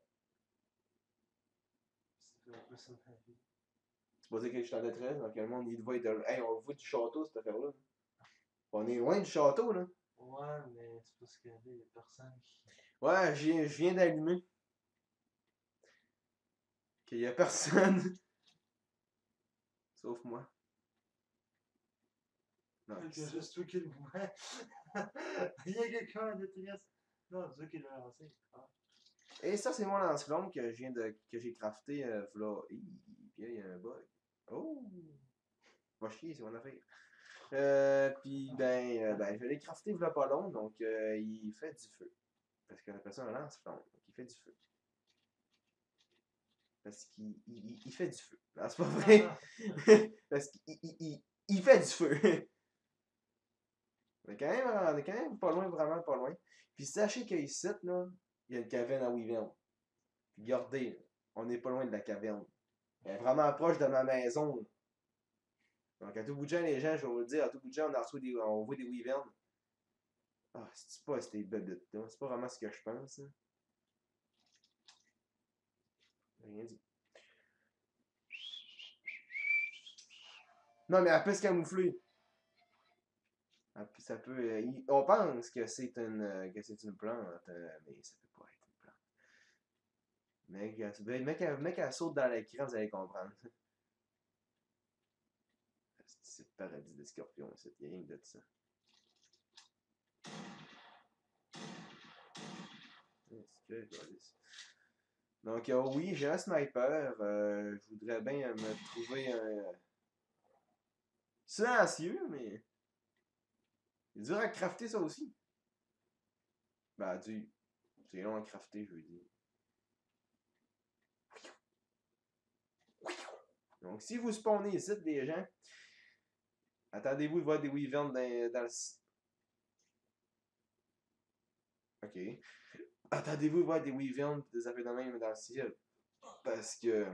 C'est un peu ça dans la vie. Tu peux dire que je suis en détresse, donc le monde il te voit, hey, on le voit du château cette affaire-là. On est loin du château là. Ouais, mais c'est parce que là, il y a personne qui. Ouais, je viens d'allumer. Qu'il y a personne. Sauf moi. Non, Il y a juste toi qui le vois. Il y a quelqu'un en détresse. Non, c'est toi qui l'as lancé. Ah. et ça, c'est mon lance-flamme que j'ai crafté v'là. Puis là, il y a un bug. Oh! Va chier, c'est mon affaire. Puis je l'ai crafté v'là pas long, donc il fait du feu. Parce qu'on appelle ça un lance-flamme. Donc il fait du feu. Parce qu'il fait du feu. Non, c'est pas vrai. Parce qu'il fait du feu. On est quand même pas loin, vraiment pas loin. Puis sachez qu'ici, là, il y a une caverne à Wyvern. Puis regardez, là, on n'est pas loin de la caverne. Elle est vraiment proche de ma maison. Là. Donc à tout bout de champ, les gens, je vais vous le dire, à tout bout de champ, on voit des Wyverns. Ah, c'est pas ces bébêtes là. C'est pas vraiment ce que je pense. Là. J'ai rien dit. Non, mais elle peut se camoufler. Ça peut. On pense que c'est une plante, mais ça peut pas être une plante. Mec, elle saute dans l'écran, vous allez comprendre. C'est le paradis des scorpions, il y a rien que de ça. Donc, oui, j'ai un sniper. Je voudrais bien me trouver un. Silencieux, mais. C'est dur à crafter ça aussi. Ben, c'est long à crafter, je veux dire. Donc, si vous spawnez ici des gens, attendez-vous de voir des wyverns dans le. Ok. Attendez-vous de voir des wyverns et des affaires de même dans le ciel. Parce que.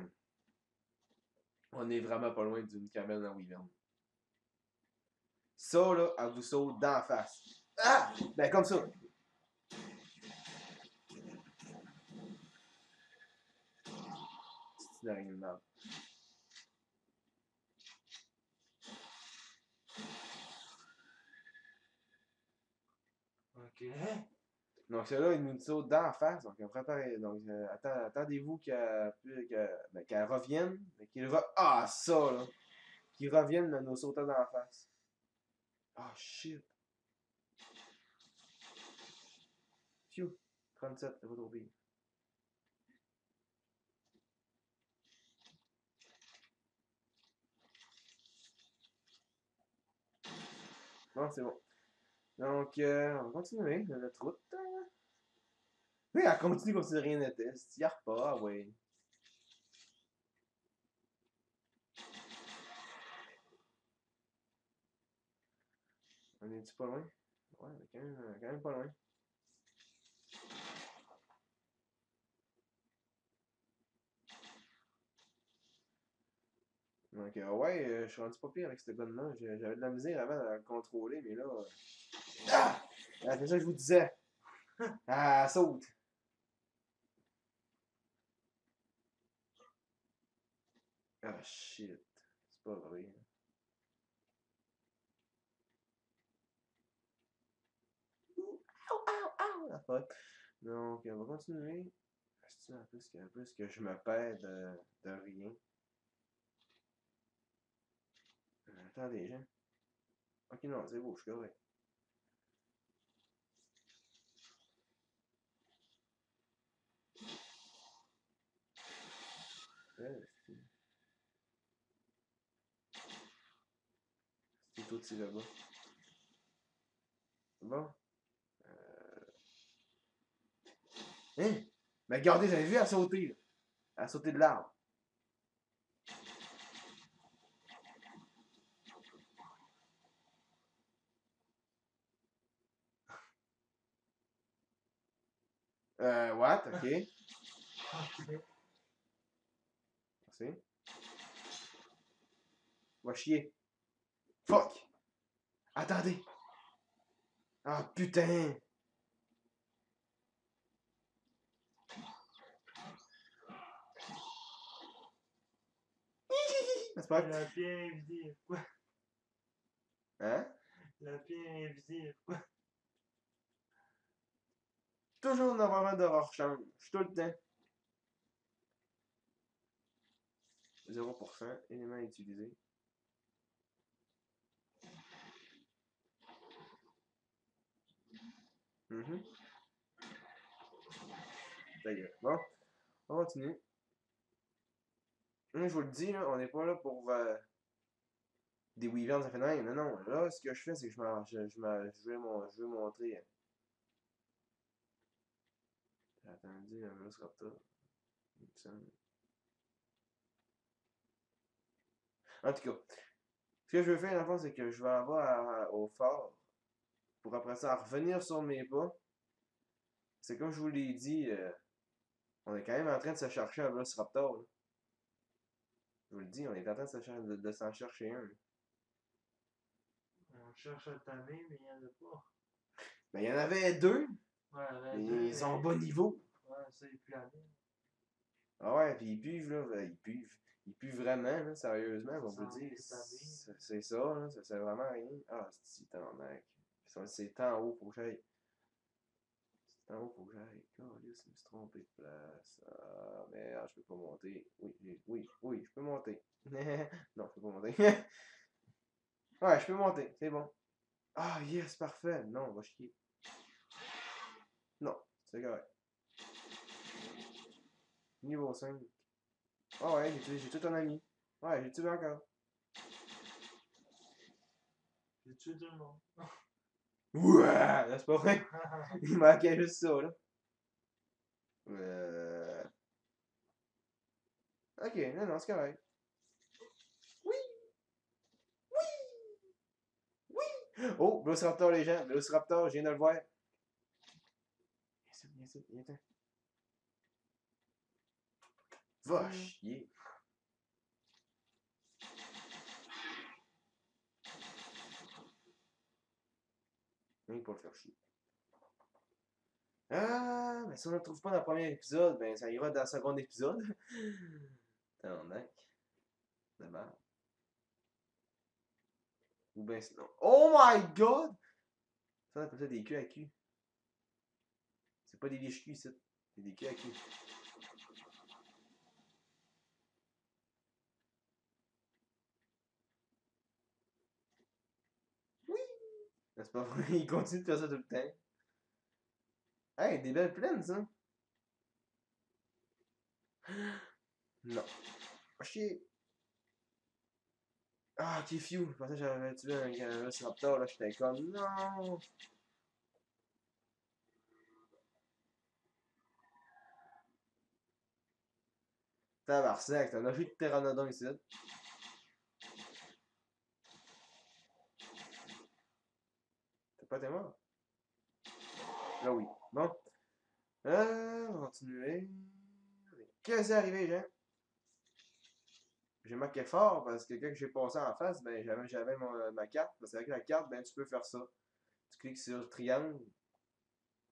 On est vraiment pas loin d'une cabane à wyvern. Ça, là, elle vous saute d'en face. Ah! Ben, comme ça. C'est une de merde. Ok. Donc, celle-là, il nous saute d'en face. Donc, donc attendez-vous qu'elle revienne. Ah, ça, là. Qu'il revienne, mais nous sautant d'en face. Ah, shit. Phew. 37, c'est pas trop pire. Non, c'est bon. Donc, on va continuer notre route. Oui, elle continue comme si rien n'était. Il y a pas, ouais. On est-tu pas loin? Ouais, quand même pas loin. Donc, ouais, je suis rendu pas pire avec ce gun-là. J'avais de la misère avant à le contrôler, mais là. Ah! C'est ça que je vous disais. Ah, saute. Ah, shit. C'est pas vrai. Ah, fuck. Donc, on va continuer. En plus que je me perds de rien. Attendez, gens. Ok, non, c'est beau, je suis correct. C'est tout tiré là-bas. Bon. Hein? Mais regardez, j'avais vu elle sauter, là. Elle a sauté de l'arbre. What? Ok. Ok. Merci. Va chier. Fuck! Attendez! Ah, putain! C'est pas grave. La pierre invisible. Quoi? Hein? La pierre invisible. Quoi? Toujours normalement de rechange. Tout le temps. 0%. Élément utilisé. D'ailleurs. Bon, on continue. Je vous le dis, là, on n'est pas là pour des wyverns, ça fait rien. Non, non. Là, ce que je fais, c'est que je vais montrer. J'ai attendu un Velociraptor. En tout cas, ce que je veux faire, dans le fond, c'est que je vais avoir au fort pour après ça revenir sur mes pas. C'est comme je vous l'ai dit, on est quand même en train de se chercher un Velociraptor. Là. Je vous le dis, on est en train de s'en chercher un. Là. On cherche à tamer, mais il n'y en a pas. Ben, il y en avait deux, Ouais, il y en avait mais deux, ils sont mais... bas niveau. Ouais, ça, il est plus à bien. Ah ouais, puis ils puent, là, ils puent. Ils puent vraiment, là, sérieusement, on peut Ça dire. vitamine. C'est ça, là, ça sert vraiment à rien. Ah, c'est tabarnak. C'est tant haut, faut que j'aille. C'est tant haut, faut que j'aille. Calisse, je me suis trompé de place. Ah, merde, je peux pas monter. Oui, je peux monter. Non, je peux pas monter. Ouais, je peux monter, c'est bon. Ah, yes, parfait. Non, on va chier. Non, c'est correct. Niveau 5. Ah ouais, j'ai tout un ami. Ouais, j'ai tué encore. J'ai tué tout le monde. Ouais, c'est pas vrai. Il manquait juste ça, là. Euh... Ok, non, c'est correct. Oui, oui. Oh, Velociraptor, les gens. Velociraptor, je viens de le voir. Viens ici, viens. Va chier. Rien que pour le faire chier. Ah, mais si on ne le trouve pas dans le premier épisode, ben ça ira dans le second épisode. Tabarnak. De merde. Ou ben sinon. Oh my god! Ça, on appelle ça des queues à cul. C'est pas des liches culs, ça. C'est des queues à cul. Oui! C'est pas vrai, il continue de faire ça tout le temps. Hey, des belles plaines, ça. Non. Ah, chier. Ah, ok, phew. Je pensais que j'avais tué un Velociraptor, là. J'étais comme, non! Tabarnak, t'en as vu de Pteranodon ici. T'es pas t'es mort? Là, oui. Bon. On va continuer. Qu'est-ce qui est arrivé, Jean? J'ai marqué fort parce que quand j'ai passé en face, ben j'avais ma carte. Parce qu'avec la carte, ben tu peux faire ça. Tu cliques sur triangle.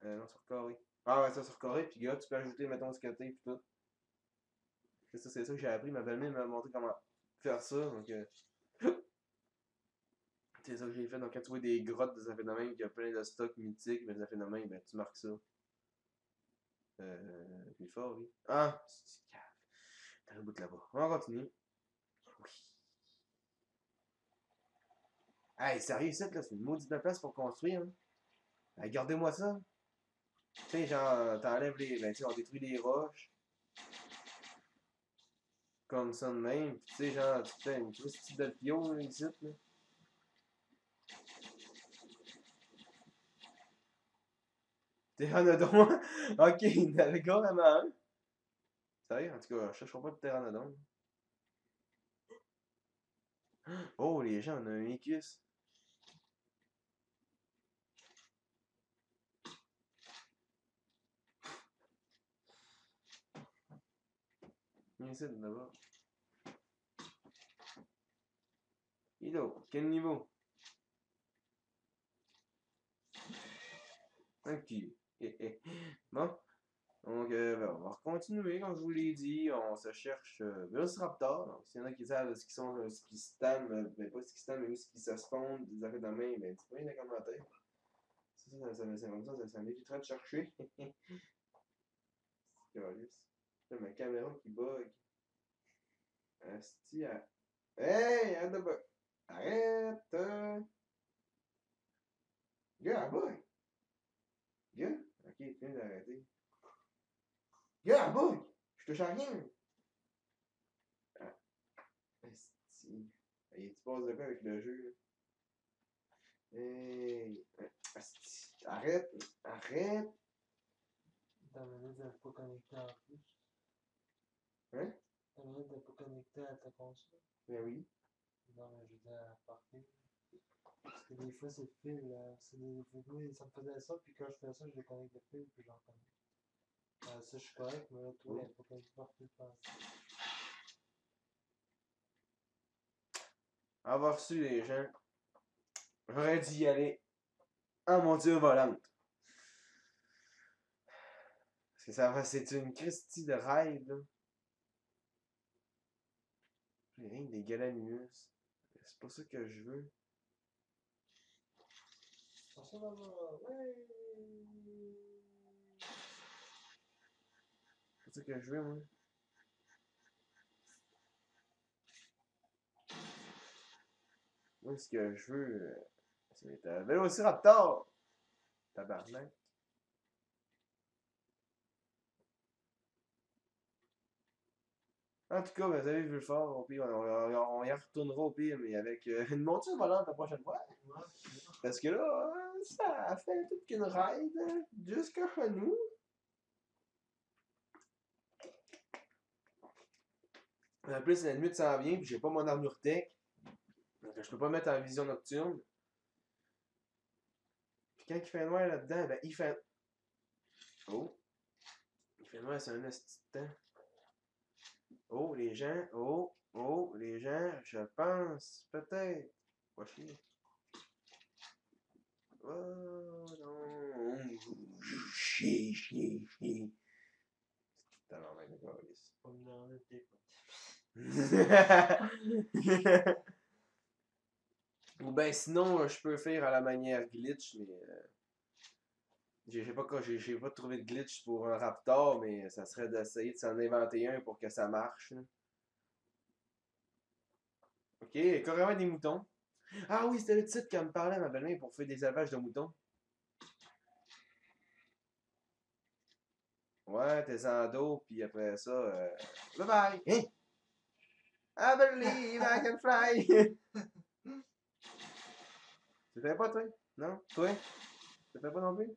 Non, sur carré. Ah ouais, ça sur carré, puis gars, tu peux ajouter, mettons, ce côté, puis tout. C'est ça que j'ai appris. Ma belle-mère m'a montré comment faire ça. Donc, c'est ça que j'ai fait. Donc, quand tu vois des grottes, des affaires de même, qu'il y a plein de stocks mythiques, mais des affaires de même, ben tu marques ça. Plus fort, oui. Ah, c'est cave. T'as le bout là-bas. On va continuer. Oui. Hey, sérieux, c'est là, c'est une maudite de place pour construire. Hein. Regardez-moi ça. Tu sais, genre, t'enlèves les. Ben, tu sais, on détruit les roches. Comme ça de même. Puis, tu sais, genre, tu fais une petite de pio, là, ici, là. Pteranodon. Ok, il y en avait carrément un. Sérieux, en tout cas, je cherche pas de pteranodon. Oh, les gens, on a un Icus. Viens ici, là-bas. Il est là. Quel niveau? Ok. Bon. Donc, ben, on va continuer, comme je vous l'ai dit. On se cherche Velociraptor. Donc, s'il y en a qui savent ce qui sont, ce qui se tament, ben pas ce qui se tament, mais ce qui se spawn, des arrêts de main, ben dites-moi dans les commentaires. Ça, comme ça m'évitera de chercher. Calice. Là, ma caméra qui bug. Asti, hey, arrête de bug. Arrête! Gars, elle bug! Gars? Ok, tu viens d'arrêter. Gars, elle bug! Je touche à rien! Ah, asti. Hey, tu passes de quoi avec le jeu, là? Hey! Asti. Arrête! Arrête! Ta manette n'est pas connectée en plus. Hein? Ta manette n'est pas connectée à ta console. Ben oui. Non, mais je veux dire à partir. Parce que des fois, c'est le fil. C'est des fois, ça me faisait ça, puis quand je fais ça, je déconnecte le fil, puis j'en connais. Ça, je suis correct, mais là, toi, elle n'est pas connectée partout, je pense. Avoir reçu les gens. J'aurais dû y aller en monture volante. Parce que ça c'est une Christie de rêve, là. Rien que des galaminus. C'est pas ça que je veux. Pour ça, là-bas, ouais. C'est pas ça que je veux, moi. Moi, ce que je veux, c'est un Vélociraptor! Tabarnak. En tout cas, vous avez vu le fort, au pire, on y retournera au pire, mais avec une monture volante la prochaine fois. Ouais. Parce que là, ça fait toute qu'une ride jusqu'à chez nous. En plus, la nuit s'en vient, puis j'ai pas mon armure tech. Donc je peux pas mettre en vision nocturne. Puis quand il fait noir là-dedans, ben il fait. Oh! Il fait noir, c'est un esti de temps. Oh, les gens, oh, les gens, je pense, peut-être. Pas chier. Oh non. Chier. T'as l'envers de calice. Pas me demander de tes Ou ben sinon, je peux faire à la manière glitch, mais j'ai pas trouvé de glitch pour un Raptor, mais ça serait d'essayer de s'en inventer un pour que ça marche. Là. Ok, carrément des moutons. Ah oui, c'était le titre qu'elle me parlait, ma belle-mère, pour faire des élevages de moutons. Ouais, t'es en dos, puis après ça, bye bye! Hein? I believe I can fly! Tu le fais pas, toi? Non? Toi? Tu le fais pas non plus?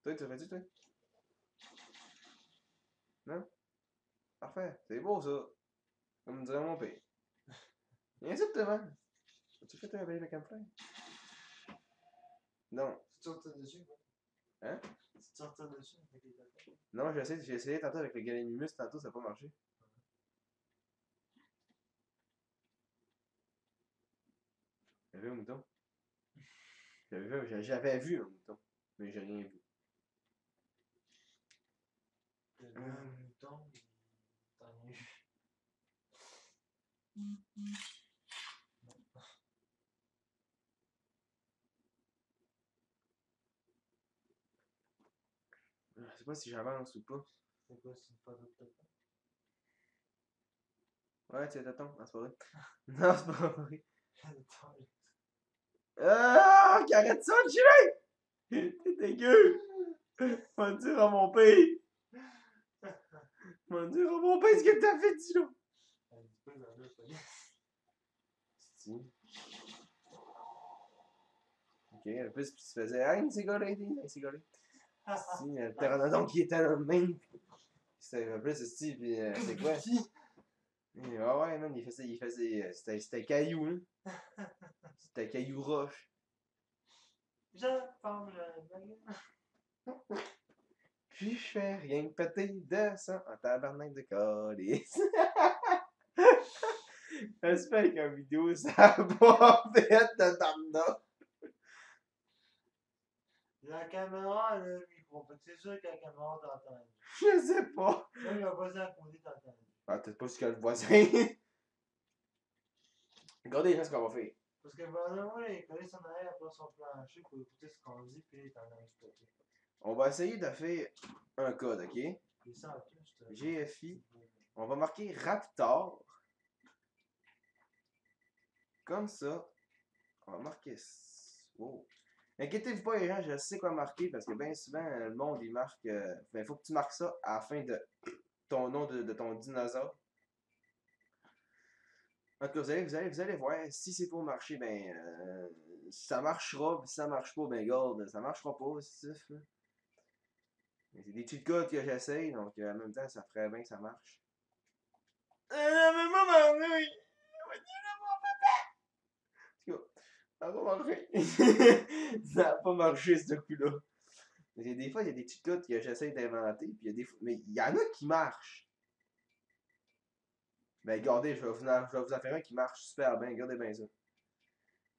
Toi, tu le fais-tu, toi? Non? Parfait. C'est beau, ça. Comme dirait mon père. Viens ici, toi, man. As-tu fait un believe I can fly? Non. Tu sortais dessus, quoi. Hein? Tu sortais dessus avec les affaires. Non, j'ai essayé tantôt avec le Gallimimus, tantôt, ça n'a pas marché. J'avais un mouton. J'avais vu un mouton. Mais j'ai rien vu. T'as vu un mouton, t'en as eu. Je sais pas si j'avance ou pas. C'est quoi, c'est une photo de téléphone? Ouais, tu es tonton. Non, c'est pas vrai. Non, c'est pas vrai. Attends, Ah, arrête ça, Jimmy! T'es dégueu! M'en dire à mon père! M'en dire à mon père ce que t'as fait, dis-le! elle dit pas dans la police. Si. Ok, en plus, tu faisais « Hey, une cigarette, une cigarette! » Si, le pteranodon qui était dans le même. C'était un peu ce style, puis c'est quoi? Ah ouais, man, il faisait. C'était caillou, hein? C'était caillou roche. Je forme le baguette. Puis je fais rien que péter de sang en tabarnak de calice. J'espère qu'en vidéo, ça a pas fait de dame. La caméra, le micro. Fait que c'est sûr que la caméra t'entend. Je sais pas. Même le voisin à côté t'entend. Ah, peut-être pas ce que le voisin. Regardez là ce qu'on va faire. Parce que vraiment, il est collé son arrière après son plancher pour écouter ce qu'on dit, puis il est en train de stopper. On va essayer de faire un code, ok? Il sent tout, je te GFI. On va marquer Raptor. Comme ça. On va marquer. Wow. Inquiétez-vous pas, les gens, je sais quoi marquer parce que bien souvent, le monde il marque. Il faut que tu marques ça à la fin de ton nom de ton dinosaure. En tout cas, vous allez voir, si c'est pour marcher, ben. Ça marchera, puis si ça marche pas, ben, garde, ça marchera pas, c'est ça. C'est des cheat codes que j'essaye, donc en même temps, ça ferait bien que ça marche. Mais maman, oui! Ça n'a pas marché. Ça n'a pas marché, ce coup-là. Des fois, il y a des petites codes que j'essaie d'inventer, puis il y a des fois... mais il y en a qui marchent. Ben, regardez, je vais vous en faire un qui marche super bien. Regardez bien ça.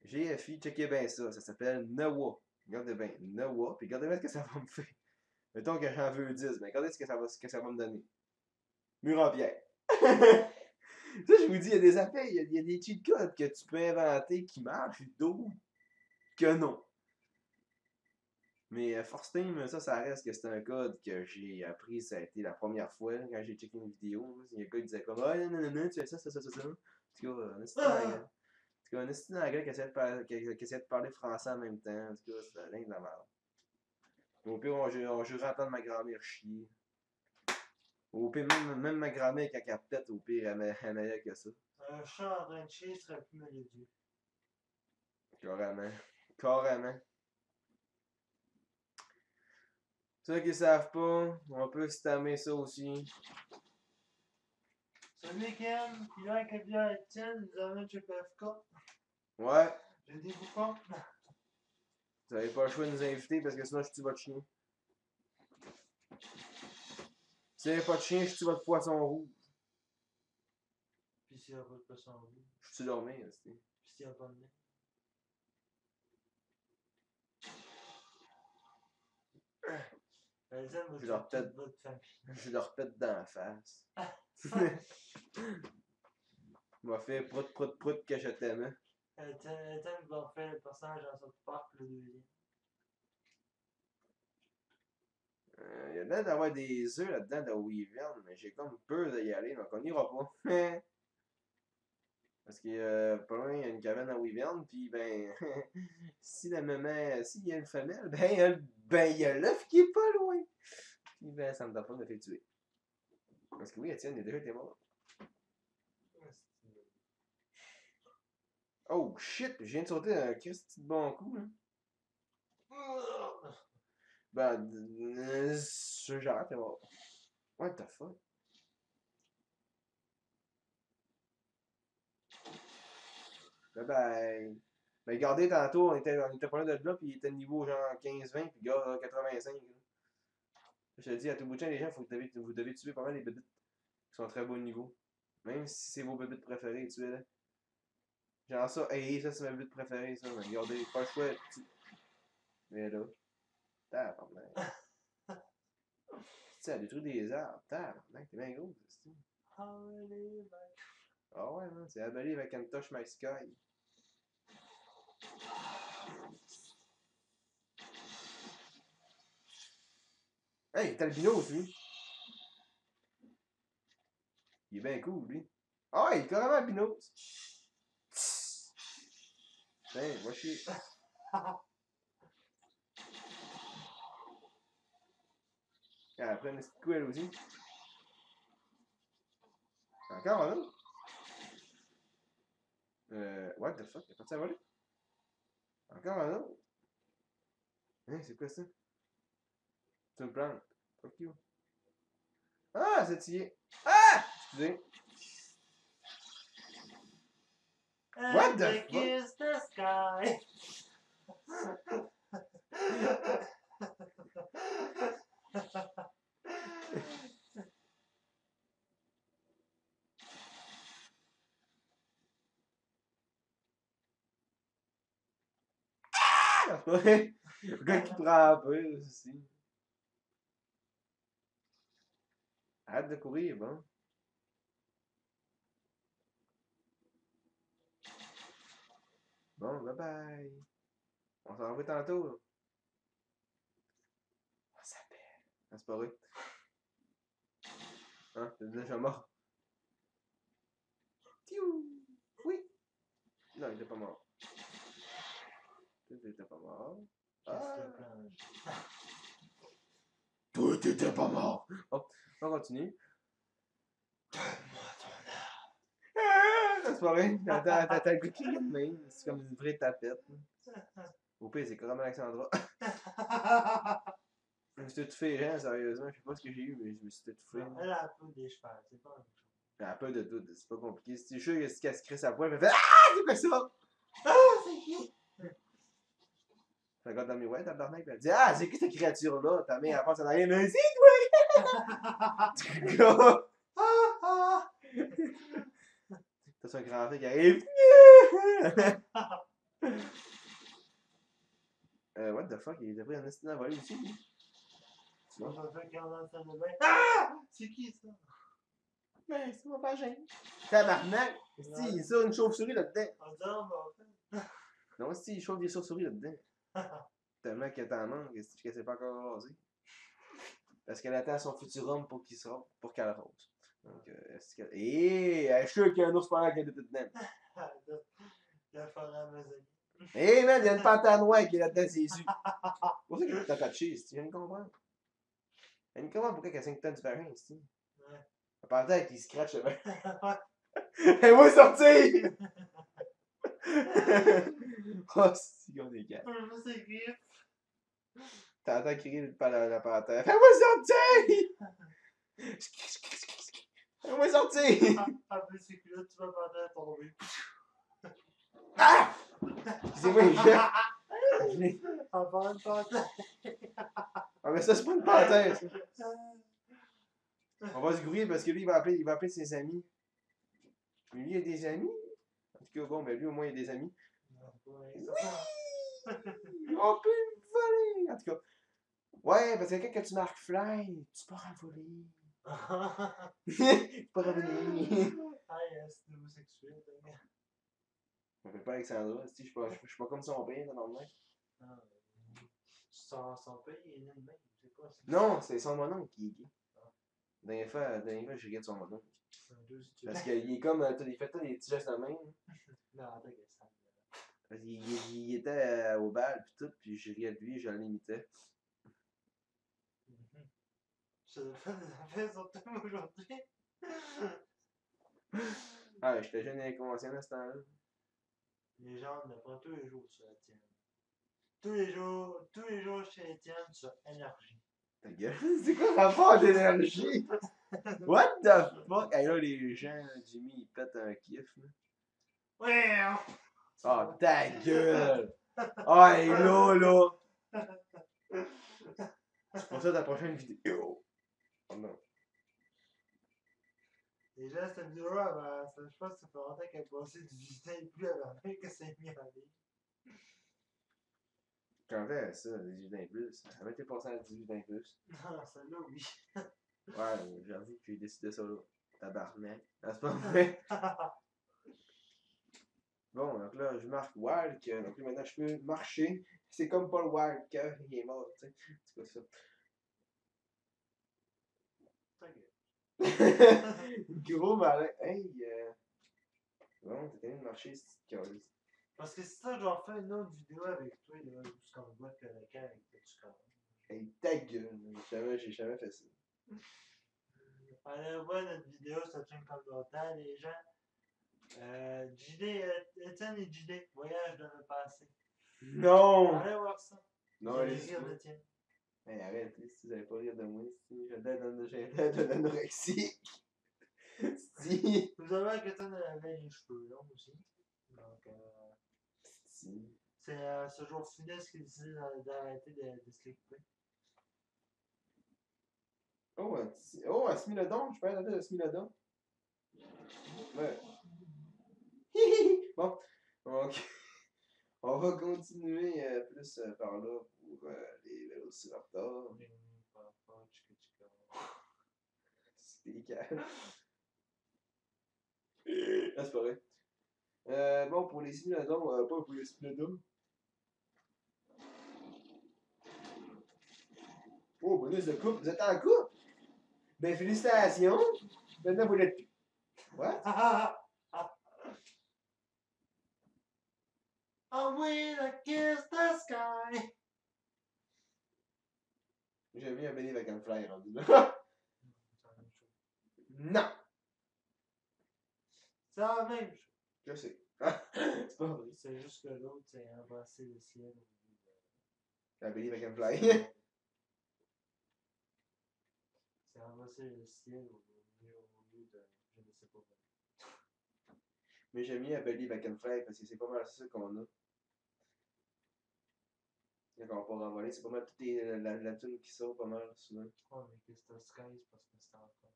GFI, checkez bien ça. Ça s'appelle Nawa. Regardez bien, Nawa. Puis regardez bien ce que ça va me faire. Mettons que j'en veux 10, mais regardez ce que ça va me donner. Mur en pierre. Ça, je vous dis, il y a des affaires, il y a des cheat codes que tu peux inventer qui marchent, d'autres que non. Mais Force Team, ça reste que c'est un code que j'ai appris, ça a été la première fois là, quand j'ai checké une vidéo. Il y a un gars qui disait comme ah non, non, non, non, tu fais ça, ça, ça, ça, ça. En tout cas, un esti d'anglais qui essayait de parler français en même temps. En tout cas, c'est rien de la merde. Au pire, on jouerait à entendre ma grand-mère chier. Au pire, même ma grand-mère, quand elle pète, au pire, elle meilleure que ça. Un chat en train de chier serait plus mélodieux. Carrément. Carrément. Ceux qui savent pas, on peut stammer ça aussi. Ce week-end, puis là, avec le bière Étienne, nous amène chez PFK. Ouais. J'ai des boucons. Vous avez pas le choix de nous inviter parce que sinon je tue votre chien. Si vous n'avez pas de chien, je tue votre poisson rouge. Puis s'il n'y a pas de poisson rouge. Je tue dormir, c'est. Puis s'il n'y a pas de nez. Étienne va Je leur tuer pète. toute votre famille. Je leur pète dans la face. M'a fait prout prout prout que je t'aime. Étienne va faire le personnage dans South Park, le deuxième. Il y a l'air d'avoir des œufs là-dedans de Wyvern, mais j'ai comme peur d'y aller, donc on n'ira pas. Parce que pas loin, il y a une cabane à Wyvern, puis ben, si la maman, s'il y a une femelle, ben, il y a l'œuf qui est pas loin. Puis ben, ça me donne pas de me faire tuer. Parce que oui, Étienne, il a déjà été mort. Oh shit, je viens de sauter un Christy de bon coup, là. Ben, j'arrête, t'es mort. What the fuck? Bye bye. Ben, regardez, tantôt, on était pas loin de là, puis il était niveau genre 15-20, puis gars, 85. Là. Je te dis, à tout bout de champ, les gens, vous devez tuer pas mal les bébites qui sont à très beau niveau. Même si c'est vos bébites préférées, tuez-les. Genre ça, hey, ça c'est ma bébite préférée, ça, mais regardez, pas le choix. Mais là, tabarnak. Tu sais, elle détruit des arbres, tabarnak, t'es bien gros, c'est ça. Ah ouais, man, c'est avalé avec une touch my sky. Hey, t'as albinos, lui. Il est bien cool, lui. Ah ouais, il est carrément albinos. Tiens, va chier. Ah, après, une petite coup, elle aussi. Encore un autre. What the fuck, il est parti à voler? Encore un autre. Hein, c'est quoi ça? C'est une plante. Fuck you. Ah, c'est tiré. Ah! Excusez. What the fuck? Kiss the sky. Ah! Ouais. Le gars qui prend un peu aussi. Arrête de courir, bon. Bon, bye bye. On s'en revoit tantôt. On s'appelle. Ah, c'est pas vrai. Hein, t'es déjà mort. Tiou! Oui! Non, il était pas mort. Toi, t'étais pas mort. Ah! Toi, t'étais pas mort! Oh, on continue. Donne-moi ton âme. Ah! C'est pas vrai. T'as le goût de crier de même. C'est comme une vraie tapette. Au pire, c'est comme Alexandra. Je me suis étouffé, hein, sérieusement. Je sais pas ce que j'ai eu, mais je me suis étouffé. Elle a un peu des cheveux, c'est pas la même chose. Elle a peu de doute, c'est pas compliqué. Si tu es sûr que si elle se crée sa poêle, elle fait ah, c'est quoi ça? Ah, c'est qui? Je regarde dans mes ouais, tabarnak, elle dit ah, c'est qui cette créature-là? Ta mère, elle passe en arrière, mais c'est toi! T'as un grand frère qui arrive. What the fuck, il était pris en destinée à voler aussi, lui. On va faire garder la salle de bain. Ah! C'est qui ça? Ben, c'est mon vagin. Tabarnak! Si, il sort une chauve-souris là-dedans. On dirait, on va Non, si, il chauffe des chauves-souris là-dedans. Tellement qu'elle t'en manque, qu'elle s'est pas encore rasée. Parce qu'elle attend son futur homme pour qu'il sorte, pour qu'elle rase. Donc, est-ce qu'elle. Hé! Je suis sûr qu'il y a un ours polaire qui est dedans. Il va faire à mes amis. Hé, man, il y a une panthère noire qui est là-dedans, c'est sûr. C'est pour ça qu'elle est attachée, tu viens de comprendre. Elle me comprend pourquoi qu'elle a 5 tonnes différentes, tu Ouais. La panthère qui scratch le Elle va sortir! Oh, si, on est gars. Je veux ses griffes. T'entends crier la panthère. Fais-moi sortir! Fais-moi sortir! Après ses culottes, tu vas pas tomber. Ah! Excusez-moi, les gens. En parlant de panthère. Ah, mais ça, c'est pas une panthère, ça. On va se grouiller parce que lui, il va appeler ses amis. Lui, il a des amis? En tout cas, bon, ben lui, au moins, il a des amis. Ouais, On peut le voler! En tout cas. Ouais, parce que quand tu marques fly, tu pars à voler. Tu pars à voler. Ah, c'est homosexuel, le gars. Je m'appelle pas Alexandra, je suis pas comme son père, normalement. Son père, il est né de même, je sais pas. Non, c'est son mononcle qui est gay. Dernière fois, je regarde son mononcle. Parce qu'il est comme, il fait tous les petits gestes de même. Non, t'inquiète, ça. Parce qu'il était au bal pis tout, puis je riais de lui, je l'imitais. Je te fais des affaires sur toi aujourd'hui. Ah, j'étais jeune et inconscient à ce temps-là. Les gens ne pas tous les jours sur Étienne. Tous les jours chez Étienne sur énergie. Ta gueule, c'est quoi le rapport d'énergie? What the fuck? Hey là, les gens, Jimmy, ils pètent un kiff, là. Ouais! Oh, ta gueule! Oh, hey là! C'est pour ça ta prochaine vidéo. Oh non. Déjà, cette vidéo, je pense que ça fait longtemps qu'elle est passée du 18 plus avant même que c'est mis en ligne. Quand est-ce ça, 18 ans et plus? Elle avait été passée à 18 ans et plus. Non, celle-là, oui. Ouais, j'avoue que j'ai décidé ça là. Tabarnak. Ah, c'est pas vrai. Bon, donc là, je marque Walk. Donc là, maintenant, je peux marcher. C'est comme Paul Walker, il est mort, tu sais. C'est quoi ça? Gros malin. Hey, bon, t'es allé de marcher, c'est calice. Parce que si ça, je vais refaire une autre vidéo avec toi, là, où ce qu'on voit que le camp avec le score. Hey, ta gueule. J'ai jamais fait ça. Allez voir notre vidéo, ça tient comme longtemps, les gens. Étienne et JD, voyage de le passé. Non! Allez voir ça. Non, Vous allez allez-y. rire d'Étienne. Hey, arrête, si vous avez pas rire de moi, si j'ai de l'anorexie. Si. Vous avez que Étienne avait les cheveux longs aussi. Donc, Si. c'est ce jour funeste qu'il décide d'arrêter de se les couper. Oh, un Smilodon, je peux aller de Smilodon. Ouais. Bon, donc, on va continuer plus par là pour les vélociraptors. C'est calme. Ah, c'est pas vrai. Bon, pour les Smilodons, pas pour les Smilodons. Oh, bonus de coupe, vous êtes en couple? Ben, félicitations! Maintenant, vous l'êtes plus. What? Oh, we like kiss the sky! J'ai mis un Benny Vacanfly rendu là. Non! C'est la même chose. Je sais. C'est pas vrai. C'est juste que l'autre, c'est embrasser le ciel. Un Benny Vacanfly. C'est embrasser le ciel au lieu de. Je ne sais pas. Mais j'ai mis un Belly Vacanfly parce que c'est pas mal ça qu'on a. Quand on part envoler, c'est pas mal toute la tune qui sort pas mal souvent. Oh, mais que c'était Skies parce que c'était encore.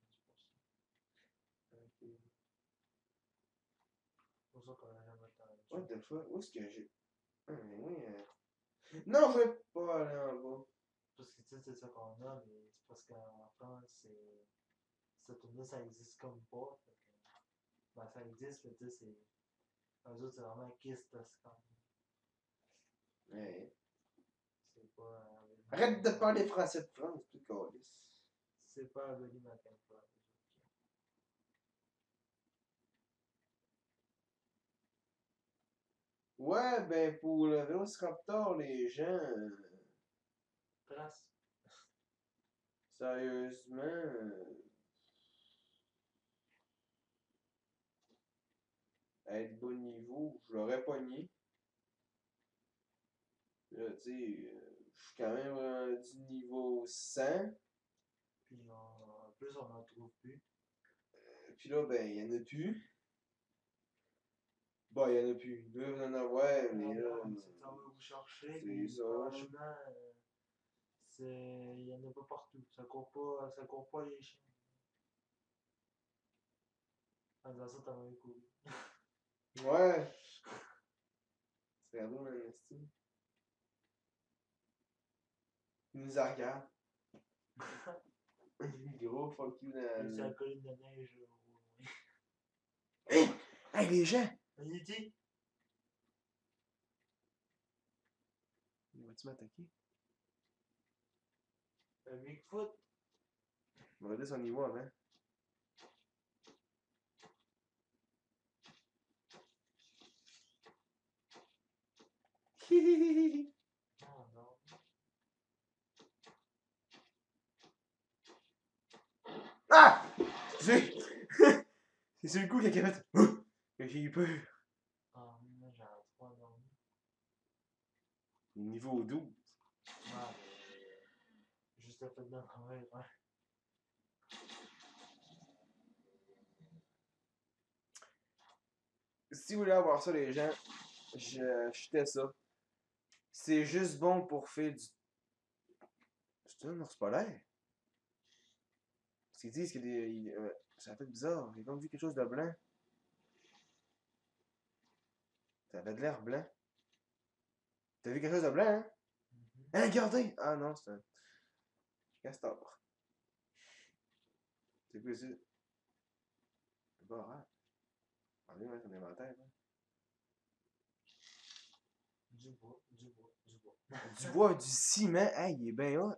C'est pour ça qu'on a jamais le temps. What the fuck? Où est-ce que j'ai. Ah, mais oui. Non, je vais pas aller en bas. Parce que tu sais, c'est ça qu'on a, mais c'est parce qu'en France, cette tournée, ça existe comme pas. Ben, ça existe, mais tu sais, c'est. Eux autres, c'est vraiment Kiss de Scum. Ouais. C'est pas. Arrête de parler français de France, plus calice. C'est pas Abelie McIntyre. Ouais, ben pour le Vélociraptor, les gens, Trace. sérieusement, être bas niveau, je l'aurais pogné. Là, tu sais, je suis quand même du niveau 100. Puis en plus, on n'en trouve plus. Puis là, ben, il y en a plus. Bon, il y en a plus. Il doit en avoir, mais là, Ça va vous chercher. c'est Puis ça. franchement, il y en a pas partout. Ça court pas les chiens. En disant ça, t'as même couru. Ouais. C'est drôle, un estime. Il nous regarde. Gros fuck you Et c'est la dans colline de neige au loin. Hey! Hey, les gens! Vas-y, Vas-tu m'attaquer? Bigfoot. On va regarder son niveau avant. Hihihihi. Oh non. Ah! Excusez! C'est sur le coup qu'il a fait. Que j'ai eu peur. Ah, moi j'ai un 3 non. Niveau 12. Ah, juste le fait d'en avoir un. Si vous voulez avoir ça, les gens, j'achetais ça. C'est juste bon pour faire du. C'est un ours polaire? Parce qu'ils disent que ça fait bizarre. J'ai comme vu quelque chose de blanc. Ça avait de l'air blanc. T'as vu quelque chose de blanc, hein? Hein, regardez! Ah non, c'est un castor. C'est quoi ça? C'est pas rare. Allez, ouais, ton inventaire. Hein. Du bois. Du bois, du ciment. Hey, il est bien hot.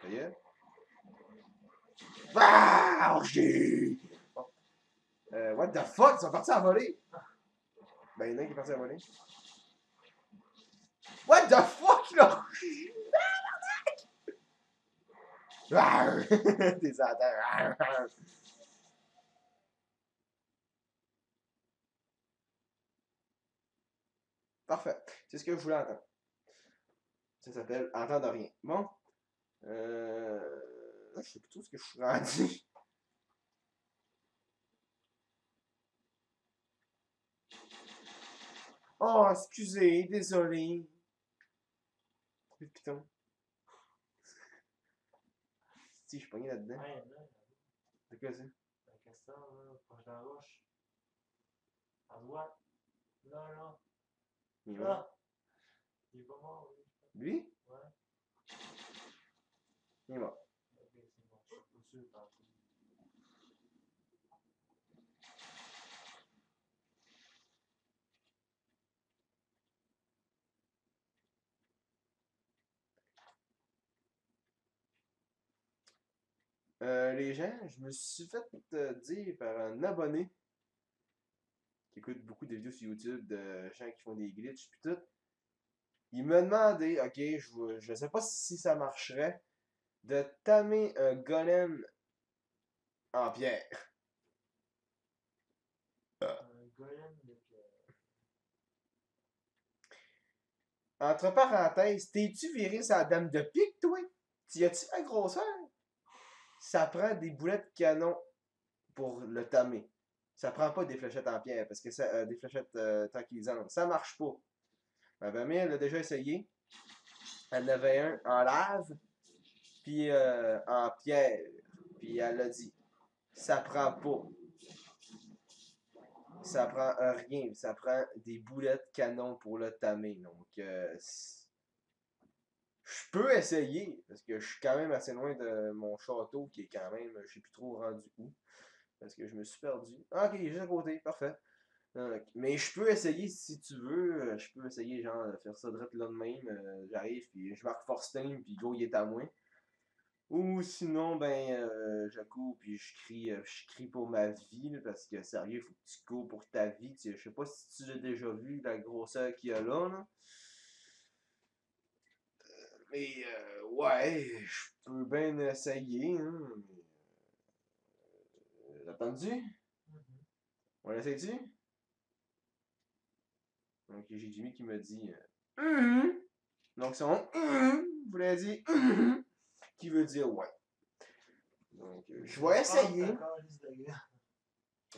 Ça y est? Ah! J'ai... What the fuck? Ils sont partis à voler! Ben, il y en a un qui est parti à voler. What the fuck, là? Des antennes. Parfait. C'est ce que je voulais entendre. Ça s'appelle entendre rien. Bon. Je sais plus tout ce que je suis rendu. Oh, excusez, désolé. Plus de piton. Si, je suis pogné là-dedans. Ouais, là, C'est quoi ça? un castor, là, proche de la roche. À droite. Là. Il est mort. Là. Il est pas mort, lui. Lui? Ouais. Il est mort. Ok, c'est bon. Je suis pas sûr, tantôt. Les gens, je me suis fait dire par un abonné qui écoute beaucoup de vidéos sur YouTube de gens qui font des glitches puis tout. Il m'a demandé, ok, je sais pas si ça marcherait, de tamer un golem en pierre. Un golem de pierre. Entre parenthèses, t'es-tu viré sa dame de pique, toi? T'y as-tu la grosseur? Ça prend des boulettes canon pour le tamer. Ça prend pas des fléchettes en pierre, parce que ça, des fléchettes tranquillisantes. Ça marche pas. Ma famille, elle a déjà essayé. Elle en avait un en lave, puis en pierre. Puis elle a dit, ça prend pas. Ça prend rien. Ça prend des boulettes canon pour le tamer. Donc, je peux essayer, parce que je suis quand même assez loin de mon château, qui est quand même, je sais plus trop rendu où, parce que je me suis perdu. Ah, ok, il est juste à côté, parfait. Mais je peux essayer si tu veux, je peux essayer genre de faire ça direct là de même, j'arrive, puis je marque Force Time, puis go, il est à moi. Ou sinon, ben, je cours, puis je crie pour ma vie, là, parce que sérieux, il faut que tu cours pour ta vie. Je sais pas si tu l'as déjà vu, la grosseur qu'il y a là, là. Mais ouais, je peux bien essayer, hein. T'as entendu? Mhm. On essaie-tu? Donc j'ai Jimmy qui me dit Mhm. Donc son voulait dire qui veut dire ouais. Donc je vais essayer.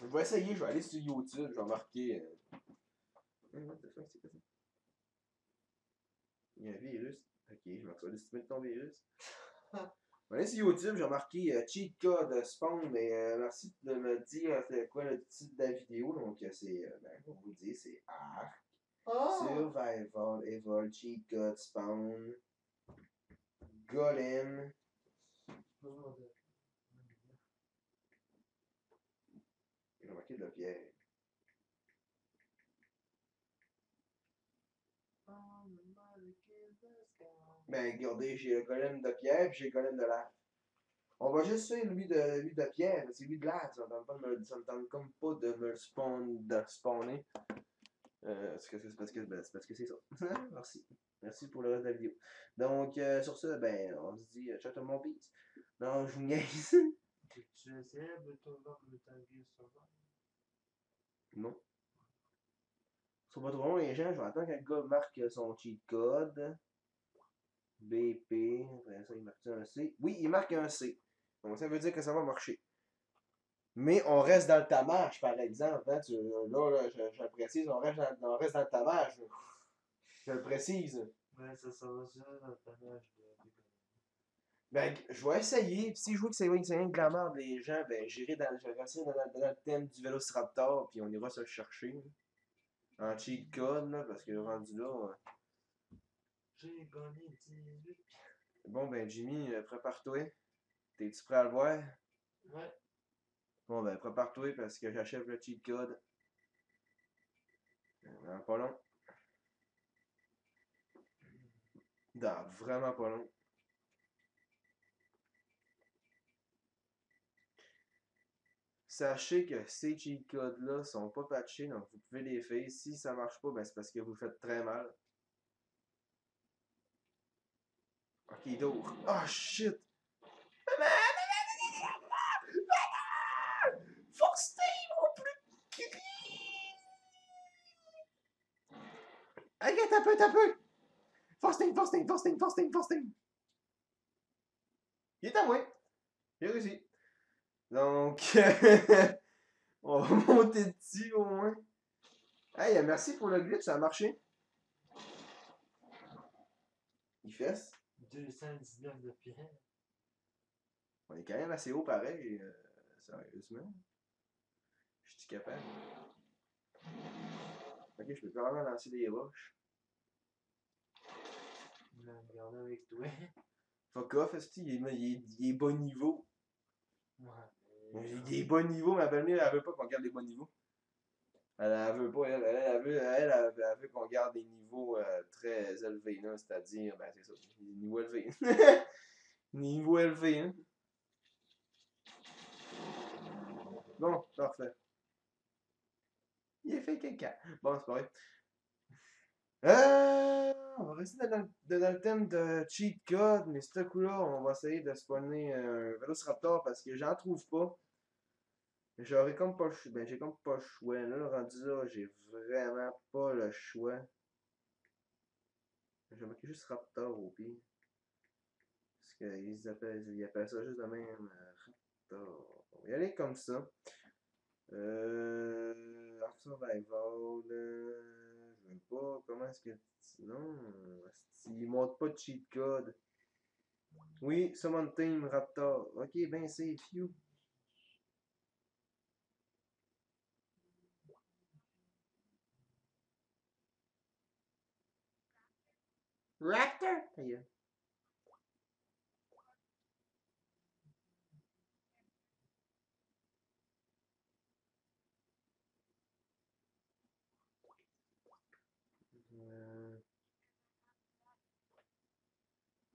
Je vais essayer, je vais aller sur YouTube, je vais marquer. What the fuck, c'est quoi ça? Il y a un virus. Ok, je marque ça, de ton virus. On est sur YouTube, j'ai marqué cheat code spawn, mais merci de me dire c'est quoi le titre de la vidéo. Donc c'est, ben, on vous dire, c'est Ark, Survival, Evol, cheat code spawn, Golem. J'ai marqué de la pierre. Ben regardez, j'ai le golem de pierre et j'ai le golem de lave. On va juste faire lui de pierre, c'est lui de lave, ça me tente comme pas de me spawner. C'est parce que ben, c'est parce que c'est ça. Merci. Merci pour le reste de la vidéo. Donc sur ce, ben on se dit ciao tout le monde, peace. Non, je vous niaise. Tu essayais de t'ouvrir le taguer sur moi? Non. Sur pas trop long, les gens, je vais attendre que le gars marque son cheat code. BP, après ça, il marque un C. Oui, il marque un C. Donc ça veut dire que ça va marcher. Mais on reste dans le tamage, par exemple. Hein, là, je le précise, on reste dans le tamage. Je le précise. Ouais, ça va sur le panache de Ben, je vais essayer. Si je vois que c'est rien que de la merde, les gens, ben, je vais rester dans le thème du Vélociraptor, puis on ira se le chercher. En cheat code, là, parce que rendu là. J'ai gagné 18. Bon, ben, Jimmy, prépare-toi. T'es-tu prêt à le voir? Ouais. Bon, ben, prépare-toi parce que j'achève le cheat code. Dans pas long. Dans vraiment pas long. Sachez que ces cheat codes-là sont pas patchés, donc vous pouvez les faire. Si ça marche pas, ben c'est parce que vous faites très mal. Ok, d'autres. Oh shit! Force Team au plus cri! Ok, t'as peu! Force Team, Force Team, Force Team, Force Team, Force Team! Il est à moi! J'ai réussi. Donc, on va monter dessus au moins. Hey, merci pour le glitch, ça a marché. Il fesse. 219 de pierre. On est quand même assez haut pareil, sérieusement. Je suis capable. Ok, je peux carrément lancer des roches. Je vais regarder avec toi. Fuck off, esti, il est bas niveau. Ouais. Il est bas niveau, ma belle-mère, elle veut pas qu'on garde des bas niveaux. Elle veut pas, elle veut qu'on garde des niveaux très élevés, là, c'est-à-dire, ben c'est ça, des niveaux élevés. Niveau élevé, hein. Bon, parfait. Il a fait caca. Bon, c'est pas vrai. On va rester dans le thème de cheat code, mais ce coup-là, on va essayer de spawner un Velociraptor parce que j'en trouve pas. J'aurais comme pas le choix. Ben, j'ai comme pas le choix. Là, rendu là, j'ai vraiment pas le choix. J'ai marqué juste Raptor au pire. Parce ils appellent ça juste de même Raptor. On va y aller comme ça. Ark Survival. Je veux pas. Comment est-ce que. Non. Il montre pas de cheat code. Oui, Summon Team Raptor. Ok, ben c'est few. Raptor! Ta gueule.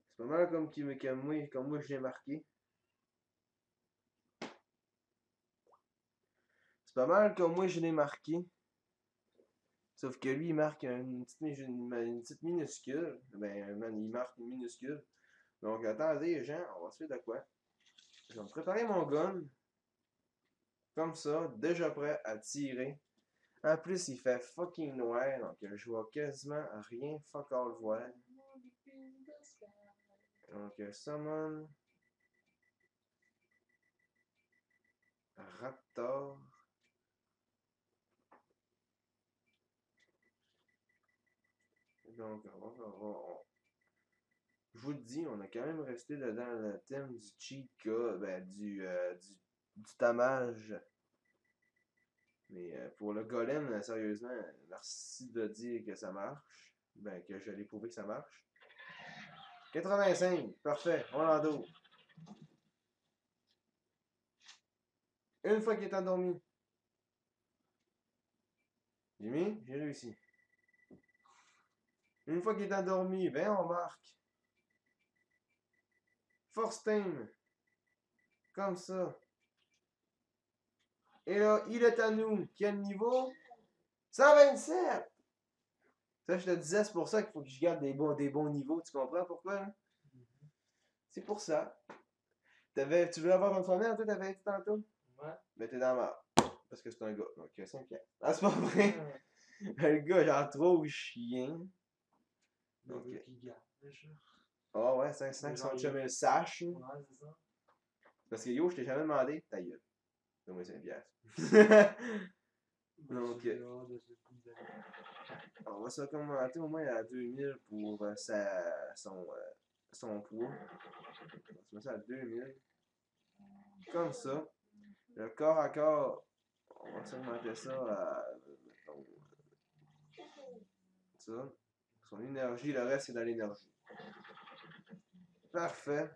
C'est pas mal comme moi je l'ai marqué. C'est pas mal comme moi je l'ai marqué. Sauf que lui, il marque une petite minuscule. Ben, man, il marque une minuscule. Donc, attendez, les gens, on va se faire de quoi? Je vais me préparer mon gun. Comme ça, déjà prêt à tirer. En plus, il fait fucking noir, donc je vois quasiment rien fuck all voir. Donc, summon. Raptor. Donc, je vous le dis, on a quand même resté dans le thème du cheat code, ben, du tamage. Mais pour le golem, sérieusement, merci de dire que ça marche. Ben, que je l'ai prouvé que ça marche. 85, parfait, Orlando. Une fois qu'il est endormi. Jimmy, j'ai réussi. Une fois qu'il est endormi, ben on marque. Force time. Comme ça. Et là, il est à nous. Quel niveau? 127! Ça, je te disais, c'est pour ça qu'il faut que je garde des bons niveaux. Tu comprends pourquoi? Hein? C'est pour ça. Tu veux avoir une femelle, toi, t'avais dit tantôt? Ouais. Ben, t'es dans ma. Parce que c'est un gars. Donc, 5 piastres. Ah, c'est pas vrai. Le gars, genre, trop chien. Le Ok. gars qui garde, déjà. Ah ouais, 5 son chum le sache. Ouais, c'est ça. Parce que yo, je t'ai jamais demandé. Ta gueule. Donne-moi 5 piastres. Donc, on va se commenter au moins à 2000 pour son poids. On va se mettre ça à 2000. Comme ça. Le corps à corps, on va segmenter ça à. Mettons, ça. Son énergie, le reste c'est dans l'énergie. Parfait.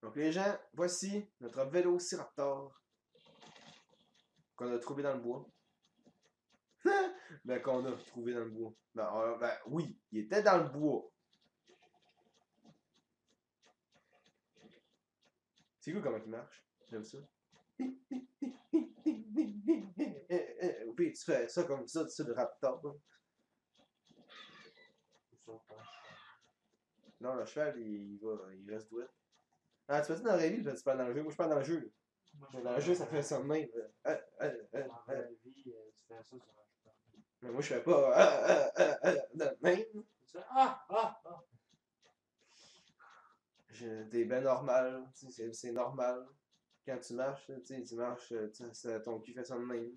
Donc les gens, voici notre Vélociraptor qu'on a trouvé dans le bois. Ben qu'on a trouvé dans le bois. Ben oui, il était dans le bois. C'est cool comment il marche. J'aime ça. Puis tu fais ça comme ça, le raptor. Non, le cheval, il reste doué. Ah, tu fais ça dans la vraie vie, tu parles dans le jeu. Moi, je parle dans le jeu. Dans le jeu, ça fait ça de même. Dans la vie, tu fais ça sur un cheval. Mais moi, je fais pas de même. T'es ben normal. C'est normal. Quand tu marches, tu marches, ton cul fait ça de même.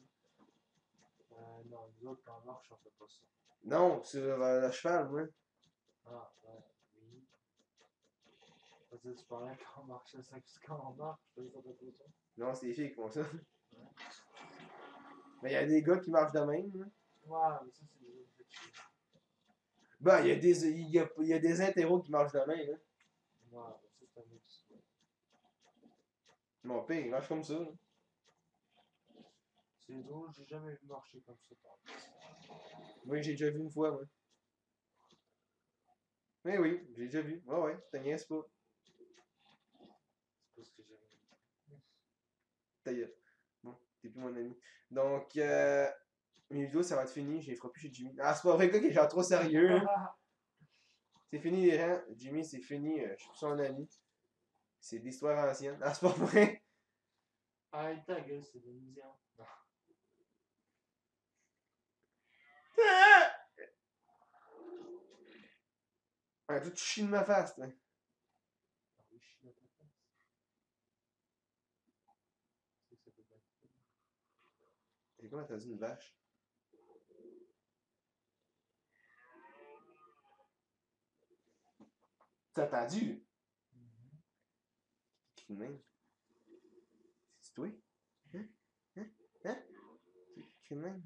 Non, nous autres, quand on marche, on fait pas ça. Non, sur le cheval, moi. Ah, ouais, oui. Parce que tu parlais quand on marche, c'est quand on marche, je faisais ça pas trop ça. Non, c'est les filles qui font ça. Mais il y a des gars qui marchent de même. Là. Ouais, mais ça, c'est les autres qui. Ben, il y a des hétéros qui marchent de même. Hein. Ouais, mais ça, c'est un autre histoire. Mon père, il marche comme ça. Là. C'est drôle, j'ai jamais vu marcher comme ça. Oui, j'ai déjà vu une fois, moi. Mais oui, j'ai déjà vu. Ouais, ouais, t'as niaise pas. C'est pas ce que j'ai vu. Ta gueule. Bon, t'es plus mon ami. Donc, mes vidéos, ça va être fini. Je les ferai plus chez Jimmy. Ah, c'est pas vrai, le gars qui est genre trop sérieux. Hein. C'est fini, les gens. Jimmy, c'est fini. Je suis plus son ami. C'est de l'histoire ancienne. Ah, c'est pas vrai. Ah, ta gueule, c'est des millions. Ah, tout chie de ma face, là. Ah oui, je suis dans ta face. C'est que ça peut pas être. J'ai comment t'as dit une vache? T'as entendu? Qui même? C'est toi? Hein? Hein? Hein? C'est qui même?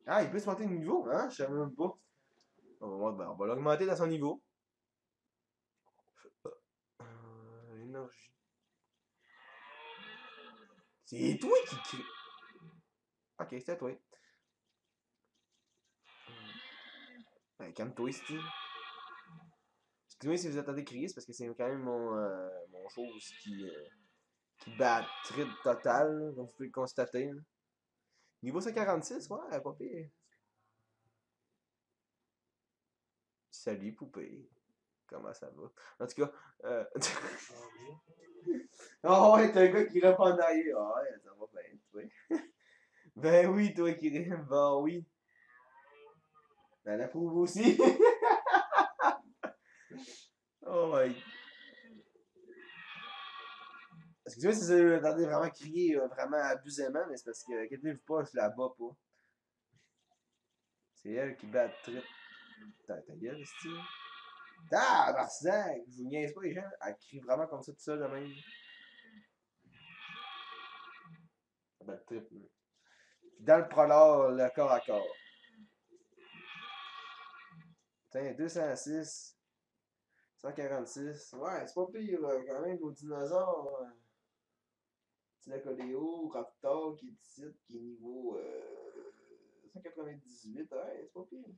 Ah, il peut se monter de niveau, hein? Je savais même pas. On va l'augmenter dans son niveau. Énergie. C'est toi qui crie. Ok, c'est à toi. Ben, calme-toi, ici. Excusez-moi si vous attendez crier, c'est parce que c'est quand même mon chose qui bat trip total, là, comme vous pouvez le constater. Là. Niveau 146, ouais, pas pire. Salut, poupée. Comment ça va? En tout cas, oh ouais, t'as un gars qui répond en arrière. Ah ouais, ça va bien, toi. Ben oui, toi qui rime, ben oui. Ben la pauvre aussi. Oh my. Excusez-moi si vous entendez vraiment crier vraiment abusément, mais c'est parce que, inquiétez-vous pas, je la bats pas. C'est elle qui bat trip. Ta gueule, c'est-tu? Ah, Barsac! Je vous niaise pas, les gens. Elle crie vraiment comme ça, tout seul de même. Elle bat trip, là. Dans le prolore, le corps à corps. Putain, 206. 146. Ouais, c'est pas pire, quand même, nos dinosaures. Tilacodéo, Raptor, qui est ici, qui est niveau 198. Ouais, c'est pas pire.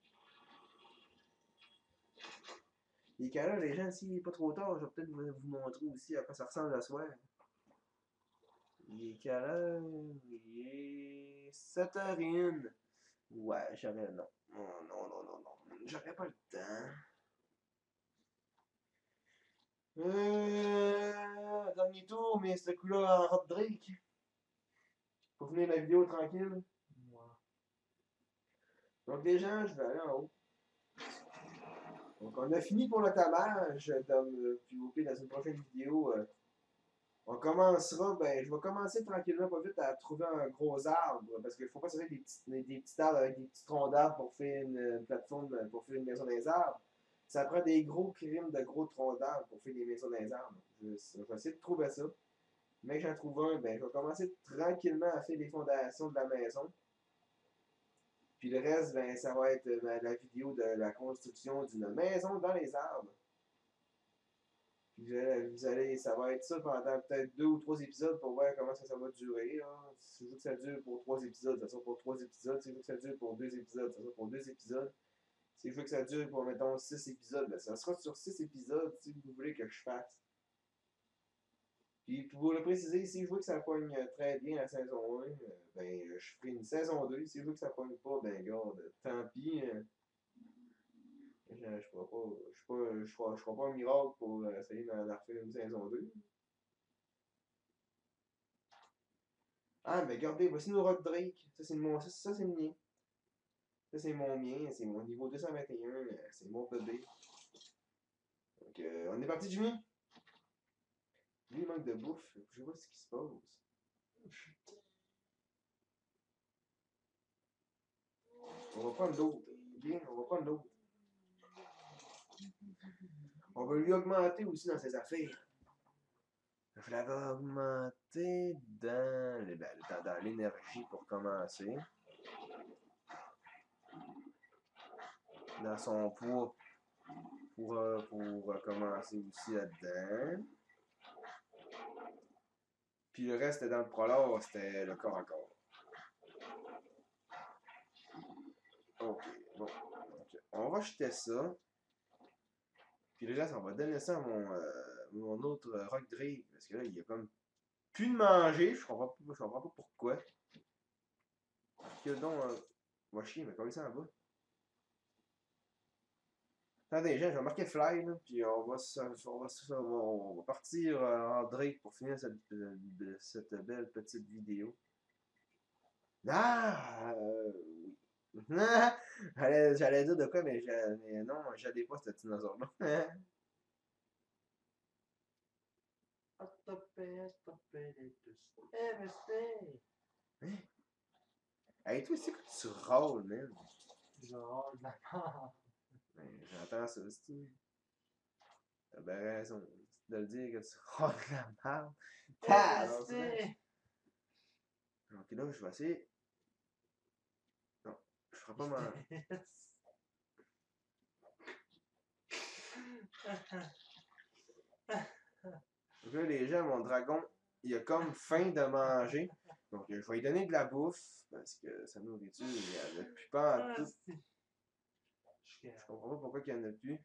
Les cas-là, les gens, s'il n'est pas trop tard, je vais peut-être vous montrer aussi à quoi ça ressemble le soir. Les cas-là, il est 7h01. Ouais, j'aurais. Non. Non, non, non, non, non. J'aurais pas le temps. Dernier tour, mais ce coup-là en Rod Drake. Pour finir la vidéo tranquille. Donc, les gens, je vais aller en haut. Donc, on a fini pour le tablage. Puis, au pire, dans une prochaine vidéo, on commencera. Ben, je vais commencer tranquillement, pas vite, à trouver un gros arbre. Parce qu'il faut pas se faire des petits arbres avec des petits troncs d'arbres pour faire une plateforme, pour faire une maison dans les arbres. Ça prend des gros crimes de gros troncs d'arbres pour faire des maisons dans les arbres. Je vais essayer de trouver ça. Mais que j'en trouve un, ben, je vais commencer tranquillement à faire les fondations de la maison. Puis le reste, ben, ça va être la vidéo de la construction d'une maison dans les arbres. Puis ça va être ça pendant peut-être 2 ou 3 épisodes pour voir comment ça va durer. Là. Si je veux que ça dure pour 3 épisodes, ça sera pour 3 épisodes. Si je veux que ça dure pour 2 épisodes, ça sera pour 2 épisodes. Si je veux que ça dure pour, mettons, 6 épisodes, ben, ça sera sur 6 épisodes si vous voulez que je fasse. Puis pour le préciser, si je veux que ça pogne très bien la saison 1, ben je ferai une saison 2. Si je veux que ça pogne pas, ben garde, tant pis. Je ferai pas un miracle pour essayer d'en refaire une saison 2. Ah, mais regardez, voici nos Rock Drake. Ça, c'est c'est le mien. Ça, c'est mon mien. C'est mon niveau 221. C'est mon bébé. Donc, on est parti, Jimmy. Lui, il manque de bouffe. Je vois ce qui se passe. On va prendre l'autre. Bien, on va prendre l'autre. On va lui augmenter aussi dans ses affaires. Je l'avais augmenté dans l'énergie pour commencer. Dans son poids pour commencer aussi là-dedans. Puis le reste, dans le prolore, c'était le corps à corps. Ok, bon. Donc, on va jeter ça. Puis le reste, on va donner ça à mon autre Rock Drake. Parce que là, il y a comme plus de manger. Je comprends pas pourquoi. Que donc, va chier, mais comment ça en bas? Attendez, gens, je vais marquer Fly, là, puis on va partir en Drake pour finir cette belle petite vidéo. Ah! Oui. J'allais dire de quoi, mais non, j'allais pas ce dinosaure-là. Hein? Hey, toi, c'est quoi tu rôles, man? Je rôle d'accord. J'entends ça, c'est. T'as bien raison de le dire que tu rôles la merde. Ok, là, je vais essayer. Non, je ferai pas mal. Donc là, les gens, mon dragon, il a comme faim de manger. Donc, je vais lui donner de la bouffe parce que sa nourriture, il a plus pas en tout. Jusqu'à. Je comprends pas pourquoi il y en a plus.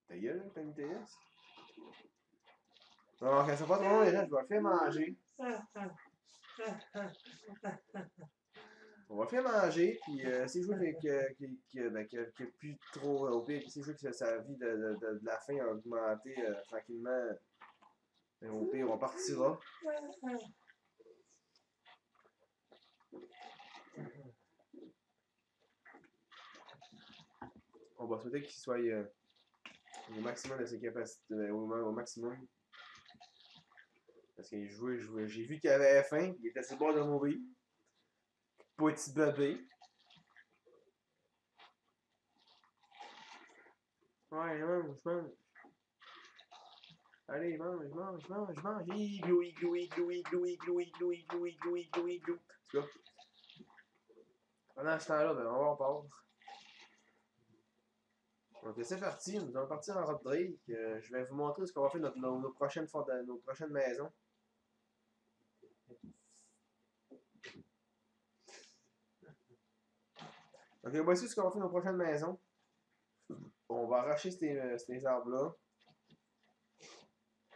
Ta gueule, là, t'as mis TS? Bon, quand ça passe trop long, les gens, je vais le faire manger. On va le faire manger, puis si je vois qu'il n'y a plus trop, au pire, si je vois que sa vie de la faim a augmenté tranquillement, ben, au pire, on partira. On va souhaiter qu'il soit au maximum de ses capacités, au maximum. Parce qu'il jouait, j'ai vu qu'il avait faim, il était sur le bord de mourir. Petit bébé. Ouais, mange, mange. Allez, mange, mange, mange, mange. Igloo, igloo, igloo, igloo, igloo, igloo, igloo, igloo, igloo, igloo. En tout cas, pendant ce temps-là, ben, on va en part. Donc, c'est parti. Nous allons partir en road break. Je vais vous montrer ce qu'on va faire nos prochaines maisons. Donc, voici ce qu'on va faire nos prochaines maisons. On va arracher ces arbres-là.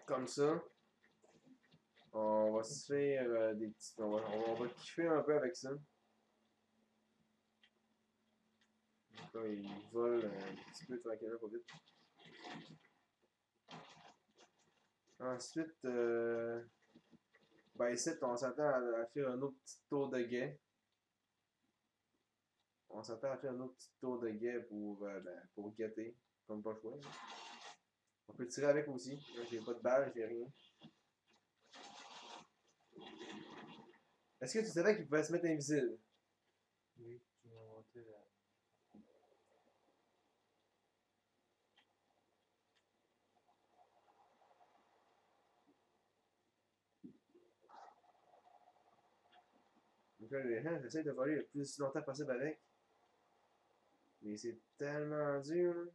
Comme ça. On va se faire des petits. On va kiffer un peu avec ça. Donc là, ils volent un petit peu tranquillement, pas vite. Ensuite, ben ici, on s'attend à faire un autre petit tour de guet. On s'attend à faire un autre petit tour de guet pour guetter. Comme pas le choix. Hein. On peut tirer avec aussi. Là, j'ai pas de balle, j'ai rien. Est-ce que tu savais qu'il pouvait se mettre invisible? Oui, tu m'as monté là. Donc là, les gens, j'essaie de voler le plus longtemps possible avec. Mais c'est tellement dur. Là.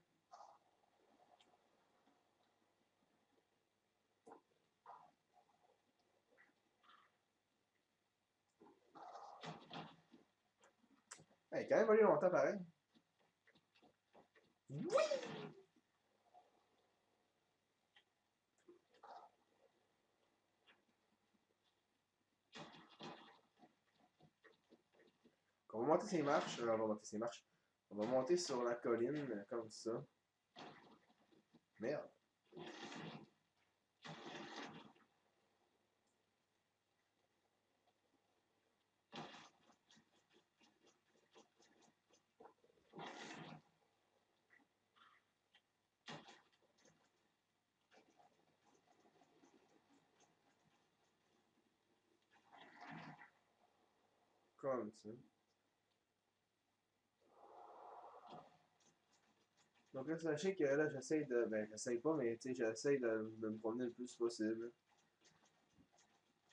Hey, quand même volé longtemps pareil. Oui! On va monter ces marches. On va monter ces marches. On va monter sur la colline comme ça. Merde. Comme ça. Donc là, sachez que là, j'essaie de. Ben, j'essaie pas, mais tu sais, j'essaie de me promener le plus possible.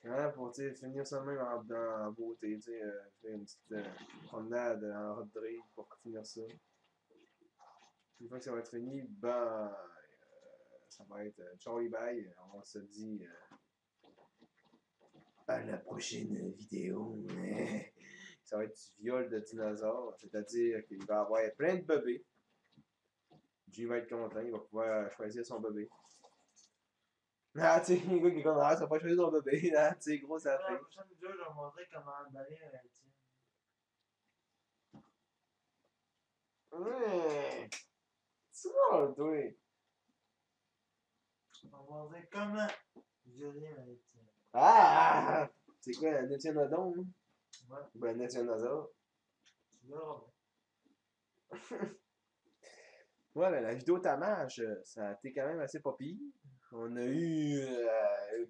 Hein, pour finir ça même en beauté, tu sais, faire une petite promenade en road trip pour finir ça. Une fois que ça va être fini, ben, ça va être Charlie Bye. On se dit à la prochaine vidéo. Ça va être du viol de dinosaures, c'est-à-dire qu'il va y avoir plein de bébés. Jay va être content, il va pouvoir choisir son bébé. Ah, tu sais, le gars qui est comme, ah, ça va pas choisir son bébé. Ah, tu sais, gros, ça Dans fait. la prochaine vidéo, je vais vous montrer comment emballer un tienne. Ouais. C'est bon, toi. Je vais vous montrer comment violer un tienne. Ah! C'est quoi, un étiennodon? Hein? Ouais, Ben, un étiennosaure. tu verras bien. Ouais, ben, la vidéo Tamage, ça a été quand même assez pas pire. On a eu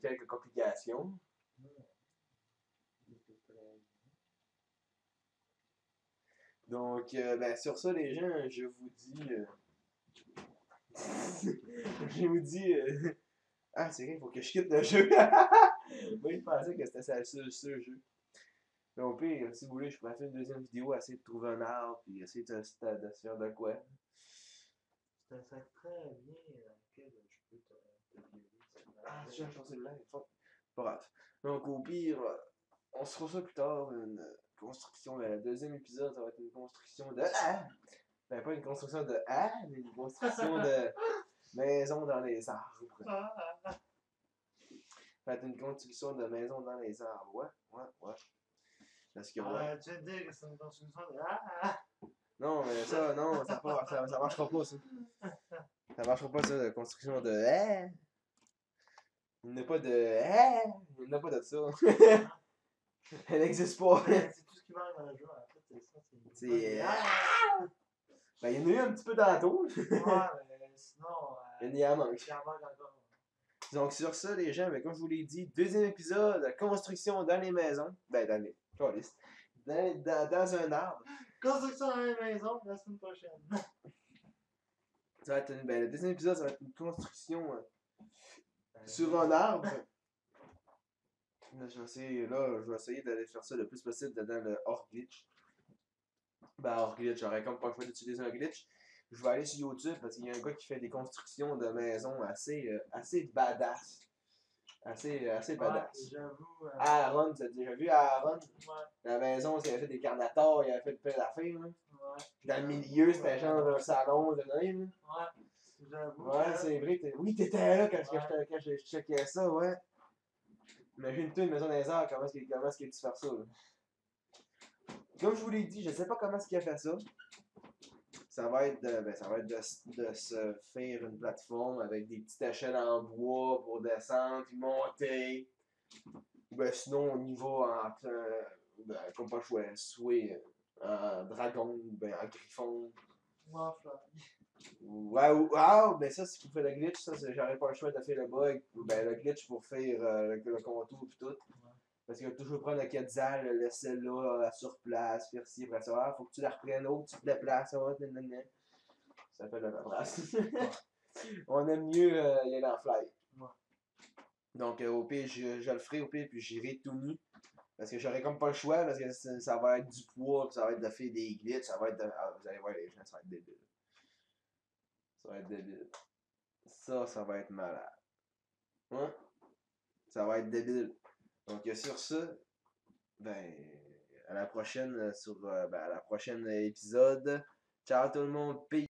quelques complications. Donc, ben, sur ça, les gens, je vous dis. Je vous dis. Ah, c'est vrai, il faut que je quitte le jeu. Moi, je pensais que c'était ça, ce jeu. Mais au pire, si vous voulez, je pourrais faire une deuxième vidéo, essayer de trouver un arbre, puis essayer de se faire de quoi. C'est un sac très bien dans lequel je peux te violer. Ah, j'ai un cellulaire, il faut. Pas grave. Donc, au pire, on se fera ça plus tard, une construction. Le deuxième épisode, ça va être une construction de. Ben, pas une construction de mais une construction de maison dans les arbres. Ça va être une construction de maison dans les arbres. Ouais. Parce que, ouais. Tu veux dire que c'est une construction de. Non, mais ça, non, ça marchera pas, ça. Ça marchera pas, ça, de construction de. Il n'y a pas de. Il n'y a pas de ça. Elle n'existe pas. C'est tout ce qui manque dans le jeu, en fait, c'est ça. C'est. Ben, il y en a eu un petit peu tantôt. Ouais, mais sinon. Il y en manque. Il en manque encore. Donc, sur ça, les gens, ben, comme je vous l'ai dit, deuxième épisode, construction dans les maisons. Ben, dans les. Dans un arbre. Construction dans les maisons, la semaine prochaine. Ça va être le deuxième épisode, ça va être une construction sur un arbre. Là, je vais essayer d'aller faire ça le plus possible dans le hors glitch. Ben, hors glitch, j'aurais comme pas le choix d'utiliser un glitch. Je vais aller sur YouTube parce qu'il y a un gars qui fait des constructions de maisons assez badass. Assez badass. Ouais, j'avoue. Aaron, tu as déjà vu Aaron? Ouais. La maison, il avait fait des carnators, il avait fait plein d'affaires. Là. Ouais. Dans le milieu, c'était genre un salon de même. Ouais, j'avoue. Ouais, c'est vrai. Oui, t'étais là quand je checkais ça, ouais. Imagine-toi une maison dans les airs, comment est-ce qu'il a dû faire ça, là. Comme je vous l'ai dit, je sais pas comment est-ce qu'il a fait ça. Ça va être de se faire une plateforme avec des petites échelles en bois pour descendre puis monter. Ben sinon, on y va comme pas le choix, soit en dragon ou ben en griffon. Ouais, ben ça, si vous faites le glitch, ça, j'aurais pas le choix de faire le bug. Ben le glitch pour faire le contour et tout. Parce qu'il va toujours prendre le Quetzal, le laisser là, sur place, faire ci, après ça. Faut que tu la reprennes, tu te déplaces, ça fait de la place. On aime mieux y aller en fly. Donc, au pire, je le ferai, au pire, puis j'irai tout nu. Parce que j'aurais comme pas le choix, parce que ça va être du poids, puis ça va être de faire des glitches, ça va être de. Vous allez voir les gens, ça va être débile. Ça va être débile. Ça va être malade. Hein? Ça va être débile. Donc, sur ça, ben, à la prochaine à la prochaine épisode. Ciao tout le monde, peace.